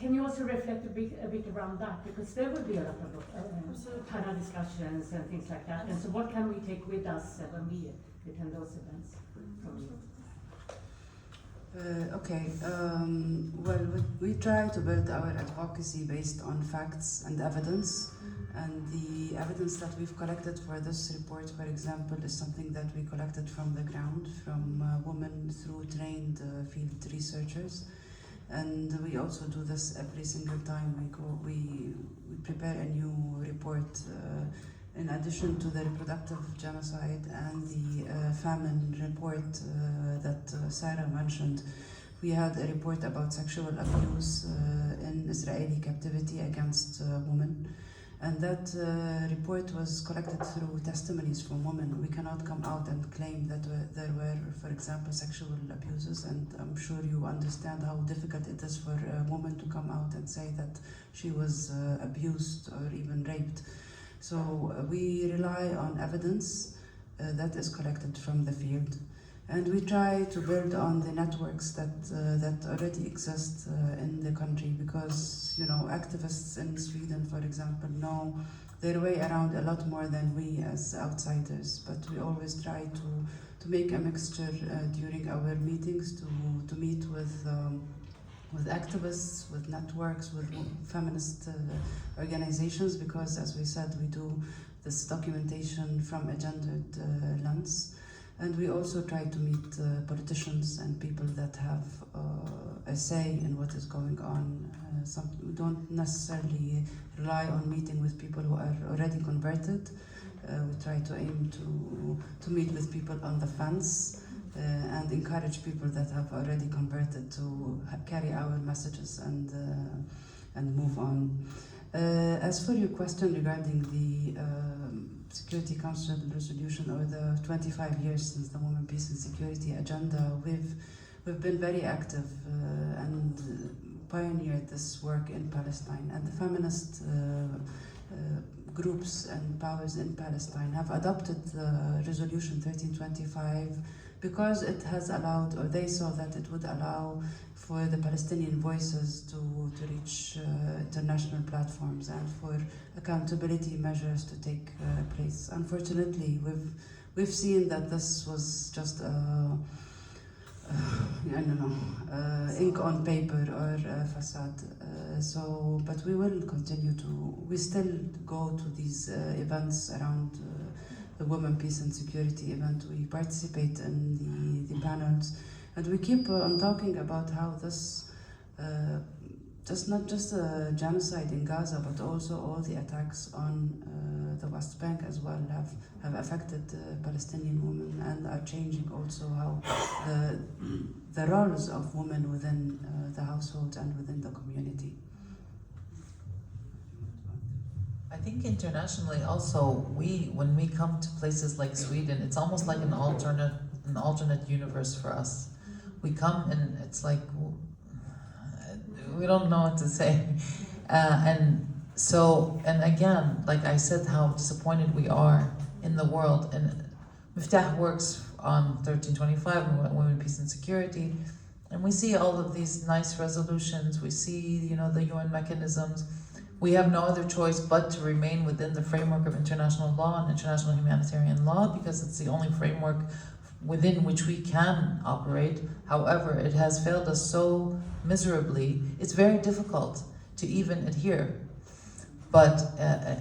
can you also reflect a bit around that? Because there will be a lot of panel discussions and things like that. And so, what can we take with us when we attend those events from you? Well, we try to build our advocacy based on facts and evidence, and the evidence that we've collected for this report, for example, is something that we collected from the ground, from women through trained field researchers, and we also do this every single time we prepare a new report. In addition to the reproductive genocide and the famine report that Sarah mentioned, we had a report about sexual abuse in Israeli captivity against women. And that report was collected through testimonies from women. We cannot come out and claim that there were, for example, sexual abuses, and I'm sure you understand how difficult it is for a woman to come out and say that she was abused or even raped. So we rely on evidence that is collected from the field, and we try to build on the networks that already exist in the country, because activists in Sweden, for example, know their way around a lot more than we as outsiders. But we always try to make a mixture during our meetings to meet with activists, with networks, with feminist organizations, because, as we said, we do this documentation from a gendered lens. And we also try to meet politicians and people that have a say in what is going on. We don't necessarily rely on meeting with people who are already converted. We try to aim to meet with people on the fence, and encourage people that have already converted to carry our messages and move on. As for your question regarding the Security Council resolution, or the 25 years since the Women, Peace and Security agenda, we've been very active and pioneered this work in Palestine, and the feminist groups and powers in Palestine have adopted Resolution 1325 because it has allowed, or they saw that it would allow for the Palestinian voices to reach international platforms and for accountability measures to take place. Unfortunately, we've seen that this was just ink on paper or facade. But we will continue we still go to these events around the Women, Peace and Security event. We participate in the panels, and we keep on talking about how this, not just a genocide in Gaza, but also all the attacks on the West Bank as well have affected Palestinian women and are changing also how the roles of women within the household and within the community. I think internationally also, when we come to places like Sweden, it's almost like an alternate universe for us. We come and it's like, we don't know what to say. And again, like I said, how disappointed we are in the world. And Miftah works on 1325 and Women, Peace and Security. And we see all of these nice resolutions. We see, the UN mechanisms. We have no other choice but to remain within the framework of international law and international humanitarian law, because it's the only framework within which we can operate. However, it has failed us so miserably, it's very difficult to even adhere. But,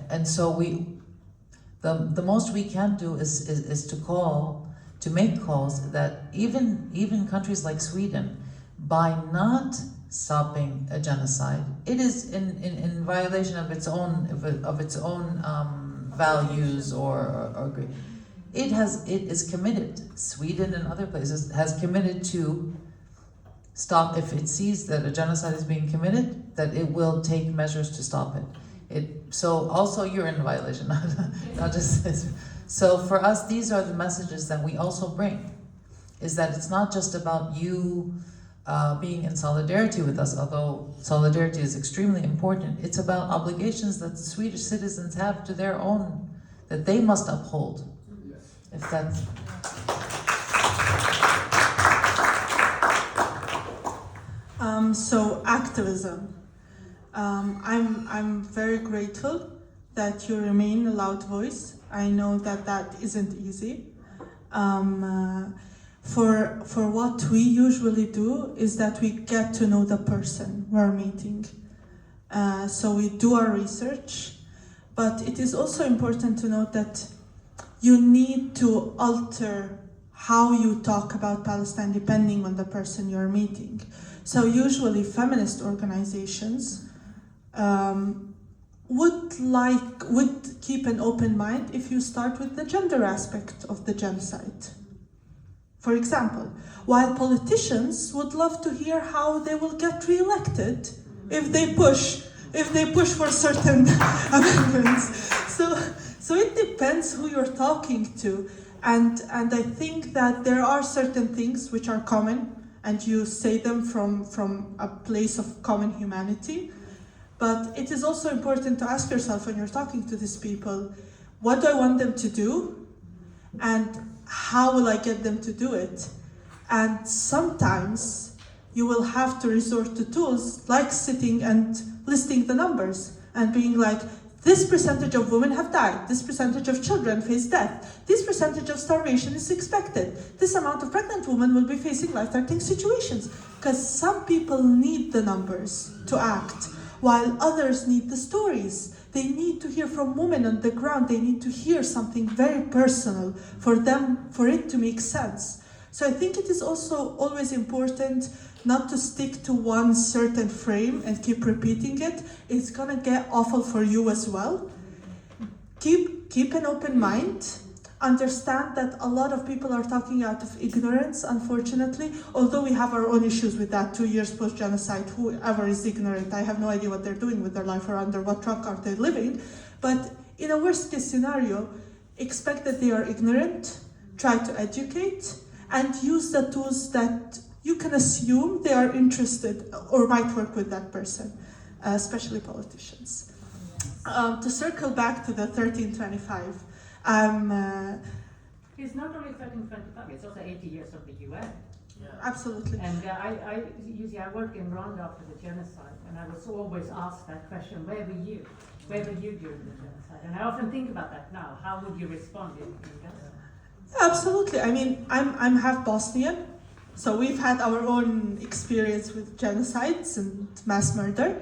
and so the most we can do is to make calls that even countries like Sweden, by not stopping a genocide, it is in violation of its own values or it is committed. Sweden and other places has committed to stop, if it sees that a genocide is being committed, that it will take measures to stop it. So also you're in violation, not just this. So for us, these are the messages that we also bring, is that it's not just about you being in solidarity with us, although solidarity is extremely important. It's about obligations that Swedish citizens have to their own, that they must uphold. Yes. If that's... So activism. I'm very grateful that you remain a loud voice. I know that isn't easy. For what we usually do is that we get to know the person we're meeting. So we do our research, but it is also important to note that you need to alter how you talk about Palestine depending on the person you're meeting. So usually feminist organizations would keep an open mind if you start with the gender aspect of the genocide. For example, while politicians would love to hear how they will get re-elected if they push for certain amendments. So it depends who you're talking to, and I think that there are certain things which are common, and you say them from a place of common humanity. But it is also important to ask yourself when you're talking to these people, what do I want them to do? And how will I get them to do it? And sometimes you will have to resort to tools like sitting and listing the numbers and being like, this percentage of women have died, this percentage of children face death, this percentage of starvation is expected, this amount of pregnant women will be facing life-threatening situations. Because some people need the numbers to act, while others need the stories. They need to hear from women on the ground. They need to hear something very personal for it to make sense. So I think it is also always important not to stick to one certain frame and keep repeating it. It's gonna get awful for you as well. Keep an open mind. Understand that a lot of people are talking out of ignorance, unfortunately, although we have our own issues with that 2 years post-genocide. Whoever is ignorant, I have no idea what they're doing with their life or under what rock are they living. But in a worst case scenario, expect that they are ignorant, try to educate, and use the tools that you can assume they are interested or might work with that person, especially politicians. To circle back to the 1325, It's not only 1325, it's also 80 years of the UN. absolutely. And I worked in Rwanda after the genocide, and I was always asked that question, where were you? Where were you during the genocide? And I often think about that now. How would you respond in Gaza? Absolutely. I mean, I'm half Bosnian, so we've had our own experience with genocides and mass murder.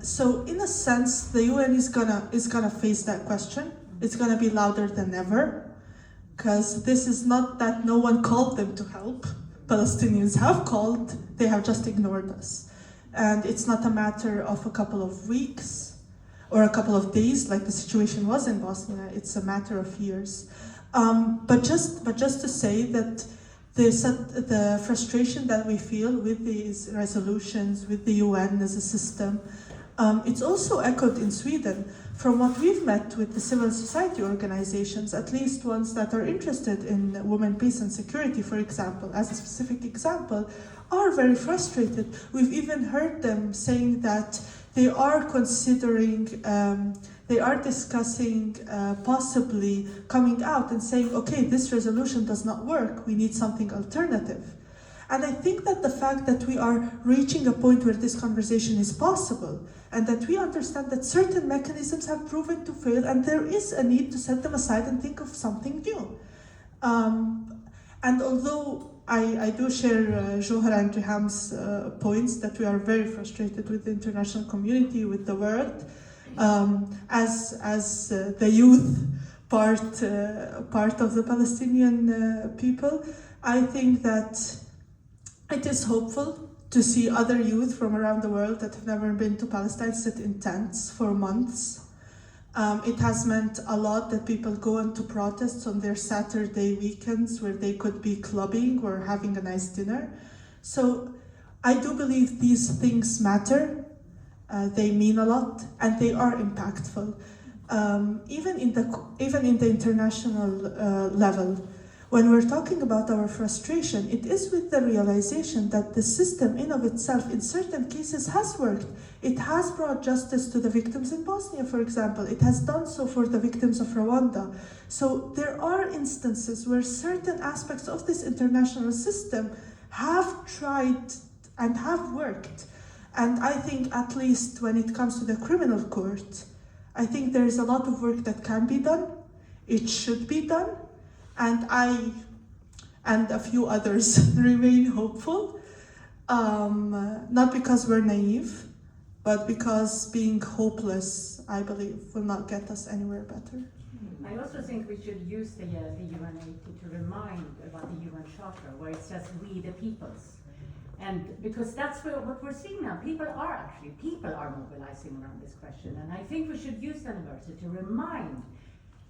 So in a sense, the UN is gonna face that question. It's gonna be louder than ever, because this is not that no one called them to help. Palestinians have called, they have just ignored us. And it's not a matter of a couple of weeks or a couple of days like the situation was in Bosnia, it's a matter of years. But just to say that the frustration that we feel with these resolutions, with the UN as a system, it's also echoed in Sweden. From what we've met with the civil society organizations, at least ones that are interested in women, peace and security, for example, as a specific example, are very frustrated. We've even heard them saying that they are considering, they are discussing possibly coming out and saying, okay, this resolution does not work, we need something alternative. And I think that the fact that we are reaching a point where this conversation is possible, and that we understand that certain mechanisms have proven to fail, and there is a need to set them aside and think of something new. And although I do share Johra and Riham's points that we are very frustrated with the international community, with the world, as the youth part of the Palestinian people, I think that it is hopeful to see other youth from around the world that have never been to Palestine sit in tents for months. It has meant a lot that people go into protests on their Saturday weekends where they could be clubbing or having a nice dinner. So I do believe these things matter, they mean a lot, and they are impactful. Even in the international level, when we're talking about our frustration, it is with the realization that the system in of itself, in certain cases, has worked. It has brought justice to the victims in Bosnia, for example. It has done so for the victims of Rwanda. So there are instances where certain aspects of this international system have tried and have worked. And I think, at least when it comes to the criminal court, I think there is a lot of work that can be done. It should be done. And I and a few others remain hopeful, not because we're naive, but because being hopeless, I believe, will not get us anywhere better. I also think we should use the UN80 to remind about the UN Charter, where it says we the peoples. And because that's what we're seeing now, people are mobilizing around this question. And I think we should use the anniversary to remind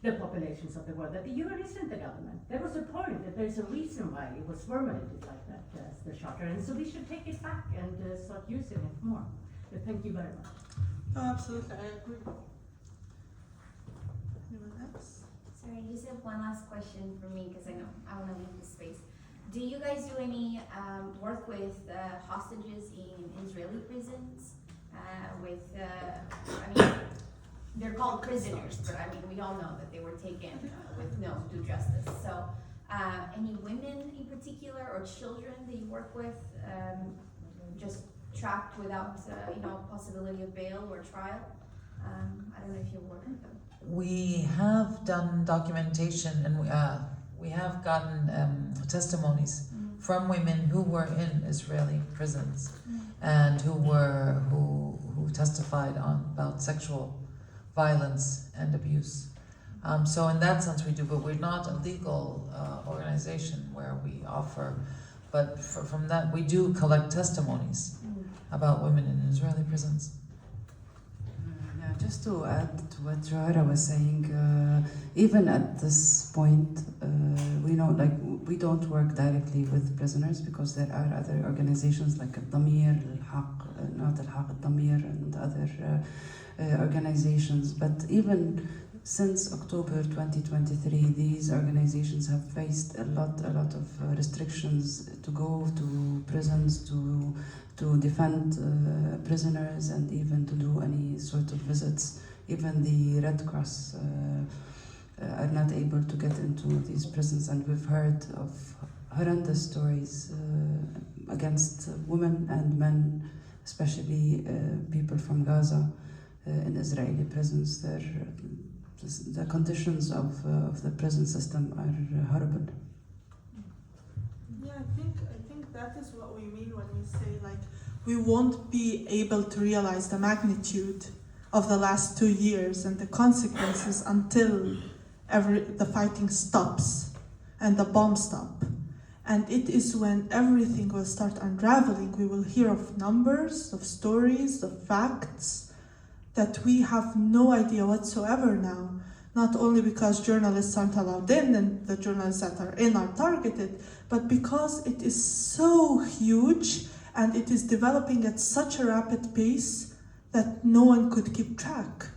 the populations of the world that the UN isn't the government. There was a point that there's a reason why it was formulated like that as the charter, and so we should take it back and start using it more. So thank you very much. No, absolutely, I agree. Anyone else? Sorry, I just have one last question for me because I know I want to leave this space. Do you guys do any work with hostages in Israeli prisons? They're called prisoners, but I mean, we all know that they were taken with no due justice. So, any women in particular or children that you work with, just trapped without, possibility of bail or trial? I don't know if you work with them. We have done documentation, and we have gotten testimonies from women who were in Israeli prisons and who testified about sexual violence and abuse. So in that sense we do, but we're not a legal organization where we offer, but from that we do collect testimonies about women in Israeli prisons. Just to add to what Johra was saying, even at this point, we know, we don't work directly with prisoners because there are other organizations like Al-Damir, Al-Haq, not Al-Haq, Al-Damir, and other organizations. But even since October 2023, these organizations have faced a lot of restrictions to go to prisons, to defend prisoners, and even to do any sort of visits. Even the Red Cross are not able to get into these prisons, and we've heard of horrendous stories against women and men, especially people from Gaza in Israeli prisons. The conditions of the prison system are horrible. Yeah, I think that is what we mean when we say like we won't be able to realize the magnitude of the last 2 years and the consequences until the fighting stops and the bombs stop. And it is when everything will start unraveling, we will hear of numbers, of stories, of facts that we have no idea whatsoever now. Not only because journalists aren't allowed in and the journalists that are in are targeted, but because it is so huge and it is developing at such a rapid pace that no one could keep track.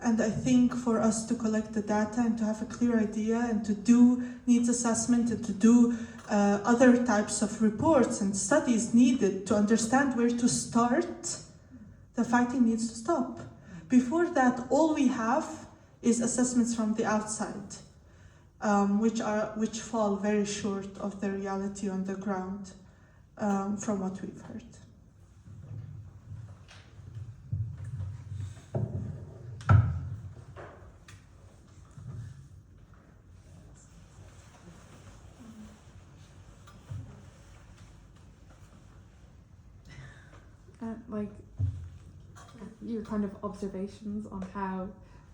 And I think for us to collect the data and to have a clear idea and to do needs assessment and to do other types of reports and studies needed to understand where to start, the fighting needs to stop. Before that, all we have is assessments from the outside, which fall very short of the reality on the ground, from what we've heard. Like your kind of observations on how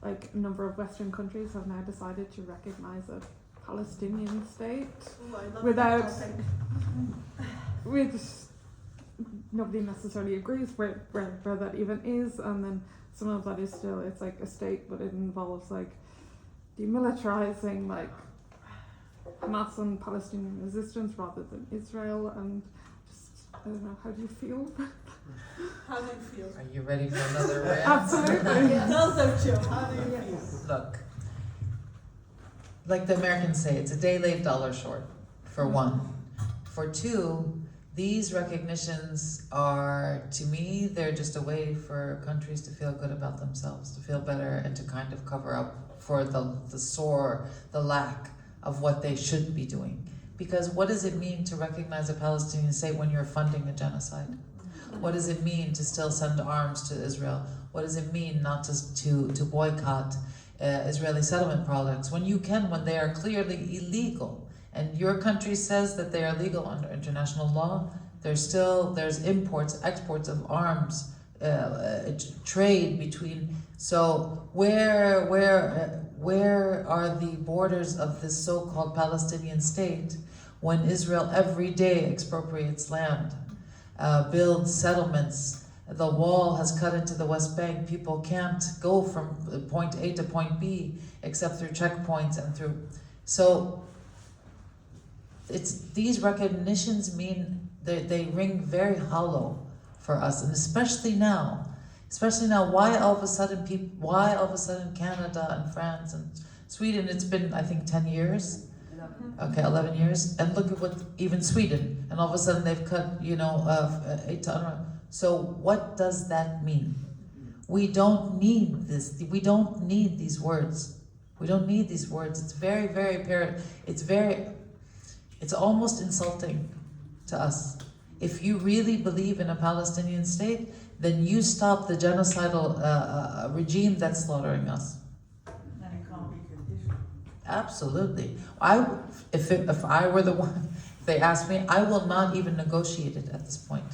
like a number of Western countries have now decided to recognize a Palestinian state without which nobody necessarily agrees where that even is, and then some of that is still, it's like a state, but it involves like demilitarizing like Hamas and Palestinian resistance rather than Israel, and just I don't know, how do you feel? How do you feel? Are you ready for another rant? Absolutely. Tell them, Joe, how do you feel? Look, like the Americans say, it's a day late, dollar short, for one. For two, these recognitions are, to me, they're just a way for countries to feel good about themselves, to feel better, and to kind of cover up for the lack of what they should be doing. Because what does it mean to recognize a Palestinian state when you're funding a genocide? What does it mean to still send arms to Israel? What does it mean not to boycott Israeli settlement products when they are clearly illegal? And your country says that they are legal under international law. There's imports, exports of arms, trade between. So where are the borders of this so-called Palestinian state when Israel every day expropriates land, builds settlements? The wall has cut into the West Bank. People can't go from point A to point B except through checkpoints and through. So these recognitions mean they ring very hollow for us, and especially now. Why all of a sudden Canada and France and Sweden? It's been, I think, 10 years. Okay, 11 years, and look at what even Sweden, and all of a sudden they've cut 8 to. So what does that mean? We don't need this. We don't need these words. We don't need these words. It's very, very apparent. It's almost insulting to us. If you really believe in a Palestinian state, then you stop the genocidal regime that's slaughtering us. And it can't be conditional. Absolutely. If I were the one, if they asked me, I will not even negotiate it at this point.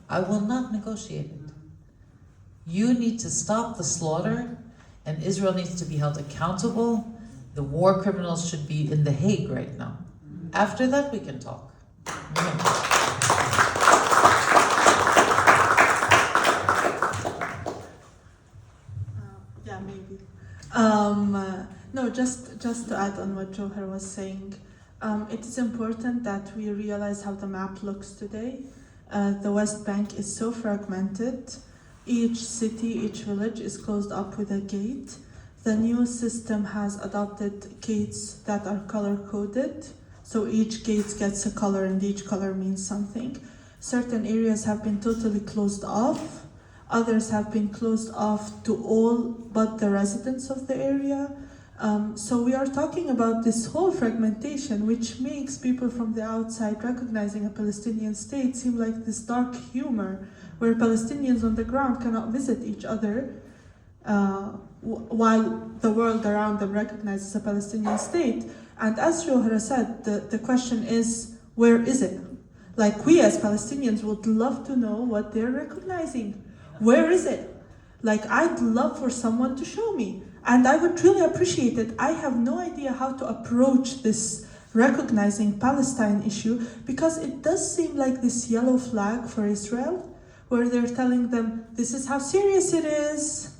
I will not negotiate it. You need to stop the slaughter, and Israel needs to be held accountable. The war criminals should be in The Hague right now. After that, we can talk. Yeah, maybe. No, just to add on what Johar was saying, it is important that we realize how the map looks today. The West Bank is so fragmented. Each city, each village is closed up with a gate. the new system has adopted gates that are color-coded. So each gate gets a color and each color means something. Certain areas have been totally closed off. Others have been closed off to all but the residents of the area. So we are talking about this whole fragmentation, which makes people from the outside recognizing a Palestinian state seem like this dark humor, where Palestinians on the ground cannot visit each other, while the world around them recognizes a Palestinian state. And as Johra said, the question is, where is it? Like, we as Palestinians would love to know what they're recognizing. Where is it? Like, I'd love for someone to show me. And I would really appreciate it. I have no idea how to approach this recognizing Palestine issue, because it does seem like this yellow flag for Israel, where they're telling them, this is how serious it is.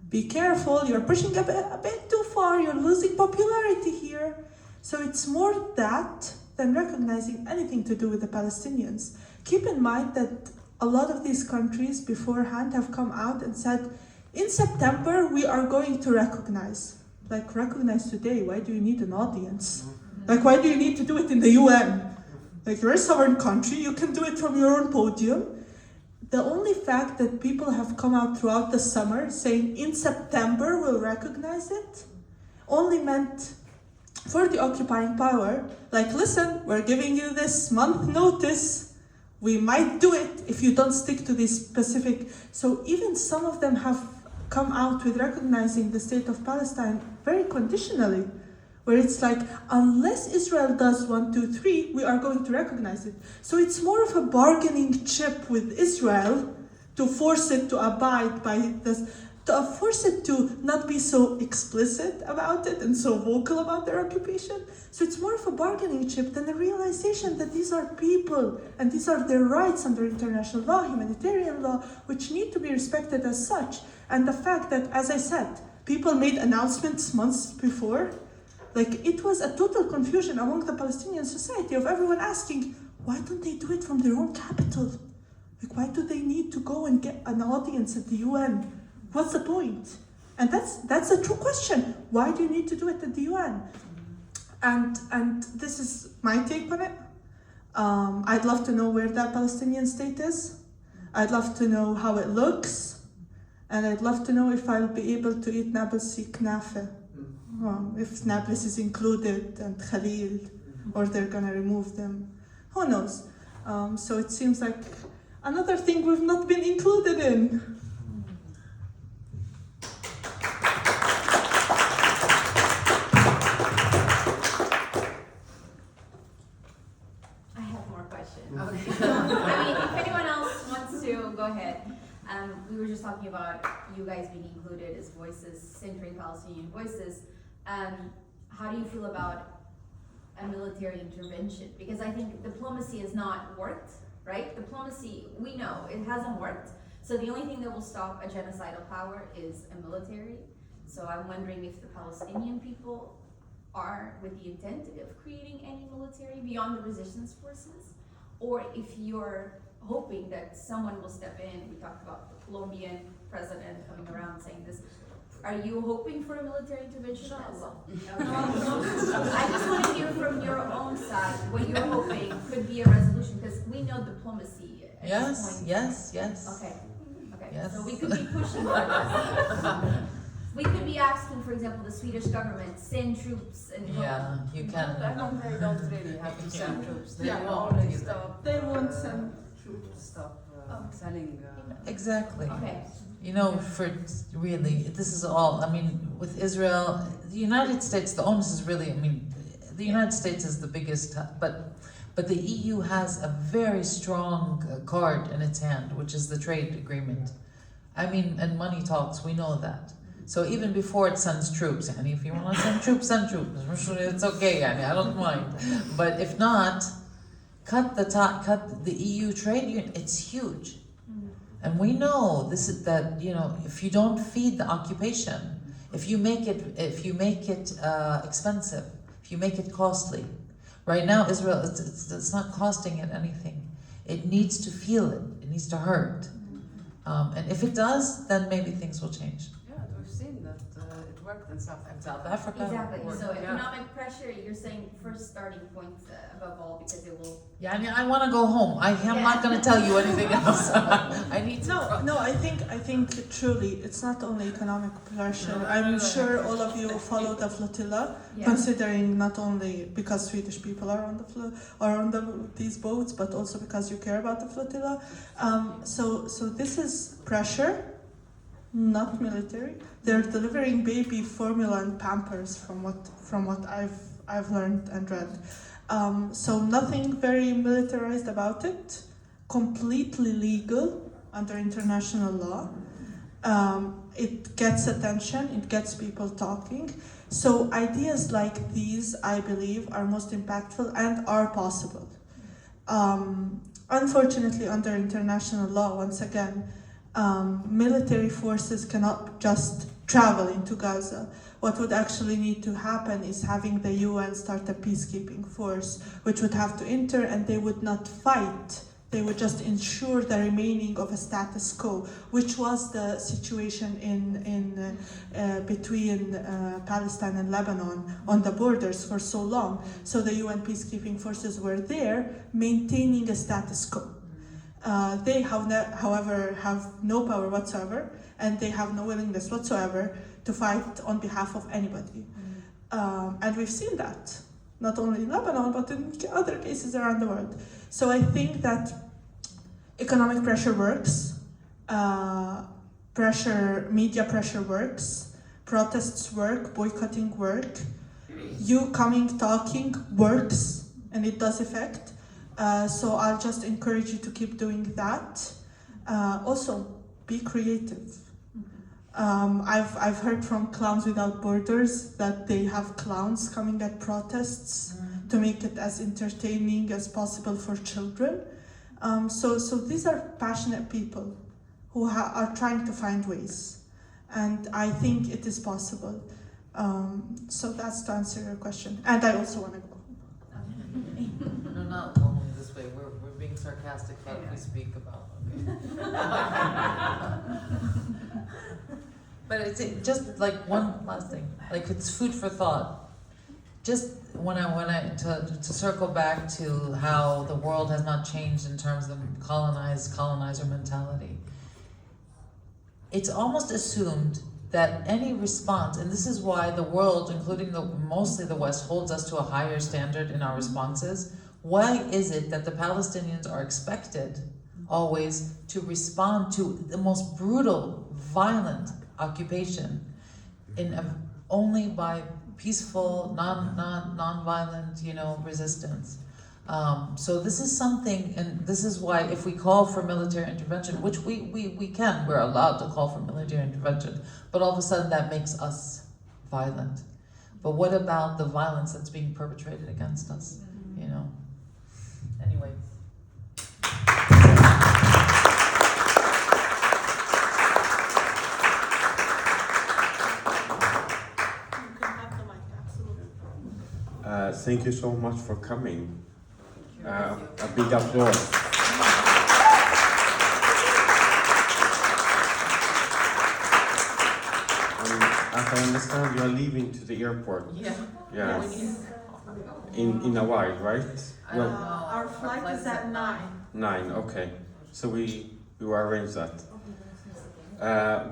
Be careful, you're pushing a bit too far, you're losing popularity here. So it's more that than recognizing anything to do with the Palestinians. Keep in mind that a lot of these countries beforehand have come out and said, in September, we are going to recognize. Like, recognize today, why do you need an audience? Like, why do you need to do it in the UN? Like, you're a sovereign country, you can do it from your own podium. The only fact that people have come out throughout the summer saying in September we'll recognize it only meant for the occupying power, like, listen, we're giving you this month notice. We might do it if you don't stick to this specific. So even some of them have come out with recognizing the state of Palestine very conditionally, where it's like, unless Israel does 1, 2, 3, we are going to recognize it. So it's more of a bargaining chip with Israel to force it to abide by this, to force it to not be so explicit about it and so vocal about their occupation. So it's more of a bargaining chip than a realization that these are people and these are their rights under international law, humanitarian law, which need to be respected as such. And the fact that, as I said, people made announcements months before, like, it was a total confusion among the Palestinian society of everyone asking, why don't they do it from their own capital? Like, why do they need to go and get an audience at the UN? What's the point? And that's a true question. Why do you need to do it at the UN? And this is my take on it. I'd love to know where that Palestinian state is. I'd love to know how it looks. And I'd love to know if I'll be able to eat Nablusi knafe. If Nablus is included and Khalil, or they're gonna remove them. Who knows? So it seems like another thing we've not been included in. I have more questions. Okay. I mean, if anyone else wants to, go ahead. We were just talking about you guys being included as voices, centering Palestinian voices. How do you feel about a military intervention? Because I think diplomacy has not worked, right? Diplomacy, we know, it hasn't worked. So the only thing that will stop a genocidal power is a military. So I'm wondering if the Palestinian people are with the intent of creating any military beyond the resistance forces, or if you're hoping that someone will step in. We talked about the Colombian president coming around saying this. Are you hoping for a military intervention? I just want to hear from your own side what you're hoping could be a resolution, because we know diplomacy at this point. Yes. Okay. Yes. So we could be pushing for this. We could be asking, for example, the Swedish government, send troops and Yeah, you can. I don't they don't really have to send troops. They Yeah. won't They either. They won't send Stop selling. Exactly. Okay. You know, for really, this is all, I mean, with Israel, the United States, the onus is really, I mean, the United States is the biggest, but the EU has a very strong card in its hand, which is the trade agreement. I mean, and money talks, we know that. So even before it sends troops, and if you want to send troops, send troops. It's okay, I don't mind. But if not, cut the EU trade union. It's huge. And we know this is that, you know, if you don't feed the occupation, if you make it expensive, if you make it costly. Right now, Israel, it's not costing it anything. It needs to feel it. It needs to hurt. And if it does, then maybe things will change. Yeah, we've seen that it worked in South Africa. Exactly. worked- So yeah. economic pressure, you're saying first starting point above all because it will. Yeah, I mean, I want to go home. I am not going to tell you anything else. I need to. No, I think truly it's not only economic pressure. No. I'm sure all of you follow the flotilla, Yeah. considering not only because Swedish people are on these boats, but also because you care about the flotilla. So this is pressure, not military. They're delivering baby formula and Pampers from what I've learned and read. So nothing very militarized about it. Completely legal under international law. It gets attention. It gets people talking. So ideas like these, I believe, are most impactful and are possible. Unfortunately, under international law, once again, military forces cannot just travel into Gaza. What would actually need to happen is having the UN start a peacekeeping force, which would have to enter, and they would not fight. They would just ensure the remaining of a status quo, which was the situation between Palestine and Lebanon on the borders for so long. So the UN peacekeeping forces were there, maintaining a status quo. They, however, have no power whatsoever, and they have no willingness whatsoever to fight on behalf of anybody. And we've seen that, not only in Lebanon, but in other cases around the world. So I think that economic pressure works, media pressure works, protests work, boycotting work, you coming, talking works, and it does affect. So I'll just encourage you to keep doing that. Also, be creative. I've heard from Clowns Without Borders that they have clowns coming at protests to make it as entertaining as possible for children. So these are passionate people who are trying to find ways, and I think it is possible. So that's to answer your question. And I also want to go home. No, not only this way. We're being sarcastic, but we speak about. But it's just like one last thing. Like it's food for thought. Just when I to circle back to how the world has not changed in terms of colonizer mentality. It's almost assumed that any response, and this is why the world, including mostly the West, holds us to a higher standard in our responses. Why is it that the Palestinians are expected always to respond to the most brutal, violent occupation only by peaceful, non-violent, resistance? So this is something, and this is why if we call for military intervention, which we can, we're allowed to call for military intervention, but all of a sudden that makes us violent. But what about the violence that's being perpetrated against us, Anyway. Thank you so much for coming. A big applause. As I understand, you are leaving to the airport. Yeah. Yeah. In a while, right? I don't know. Our flight is at 9. 9, okay. So we will arrange that.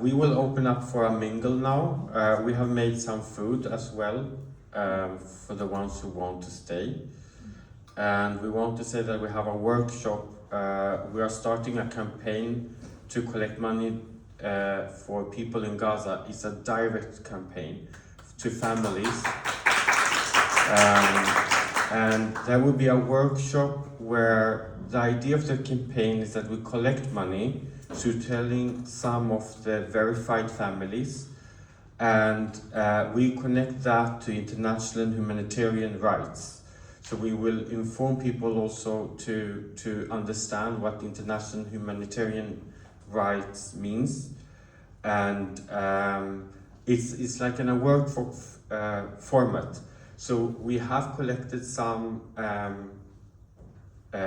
We will open up for a mingle now. We have made some food as well for the ones who want to stay. And we want to say that we have a workshop. We are starting a campaign to collect money for people in Gaza. It's a direct campaign to families. And there will be a workshop where the idea of the campaign is that we collect money to telling some of the verified families, and we connect that to international humanitarian rights. So we will inform people also to understand what international humanitarian rights means, and it's like in a workshop format. So we have collected some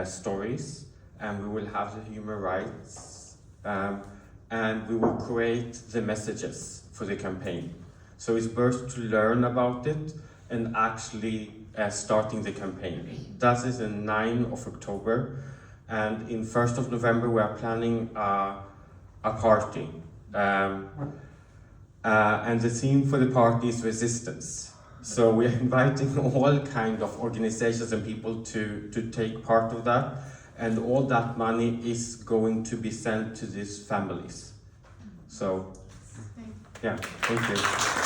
stories, and we will have the human rights, and we will create the messages for the campaign. So it's worth to learn about it and actually starting the campaign. That is in 9th of October, and in 1st of November we are planning a party. And the theme for the party is resistance. So we are inviting all kind of organizations and people to take part of that, and all that money is going to be sent to these families. So, yeah, thank you.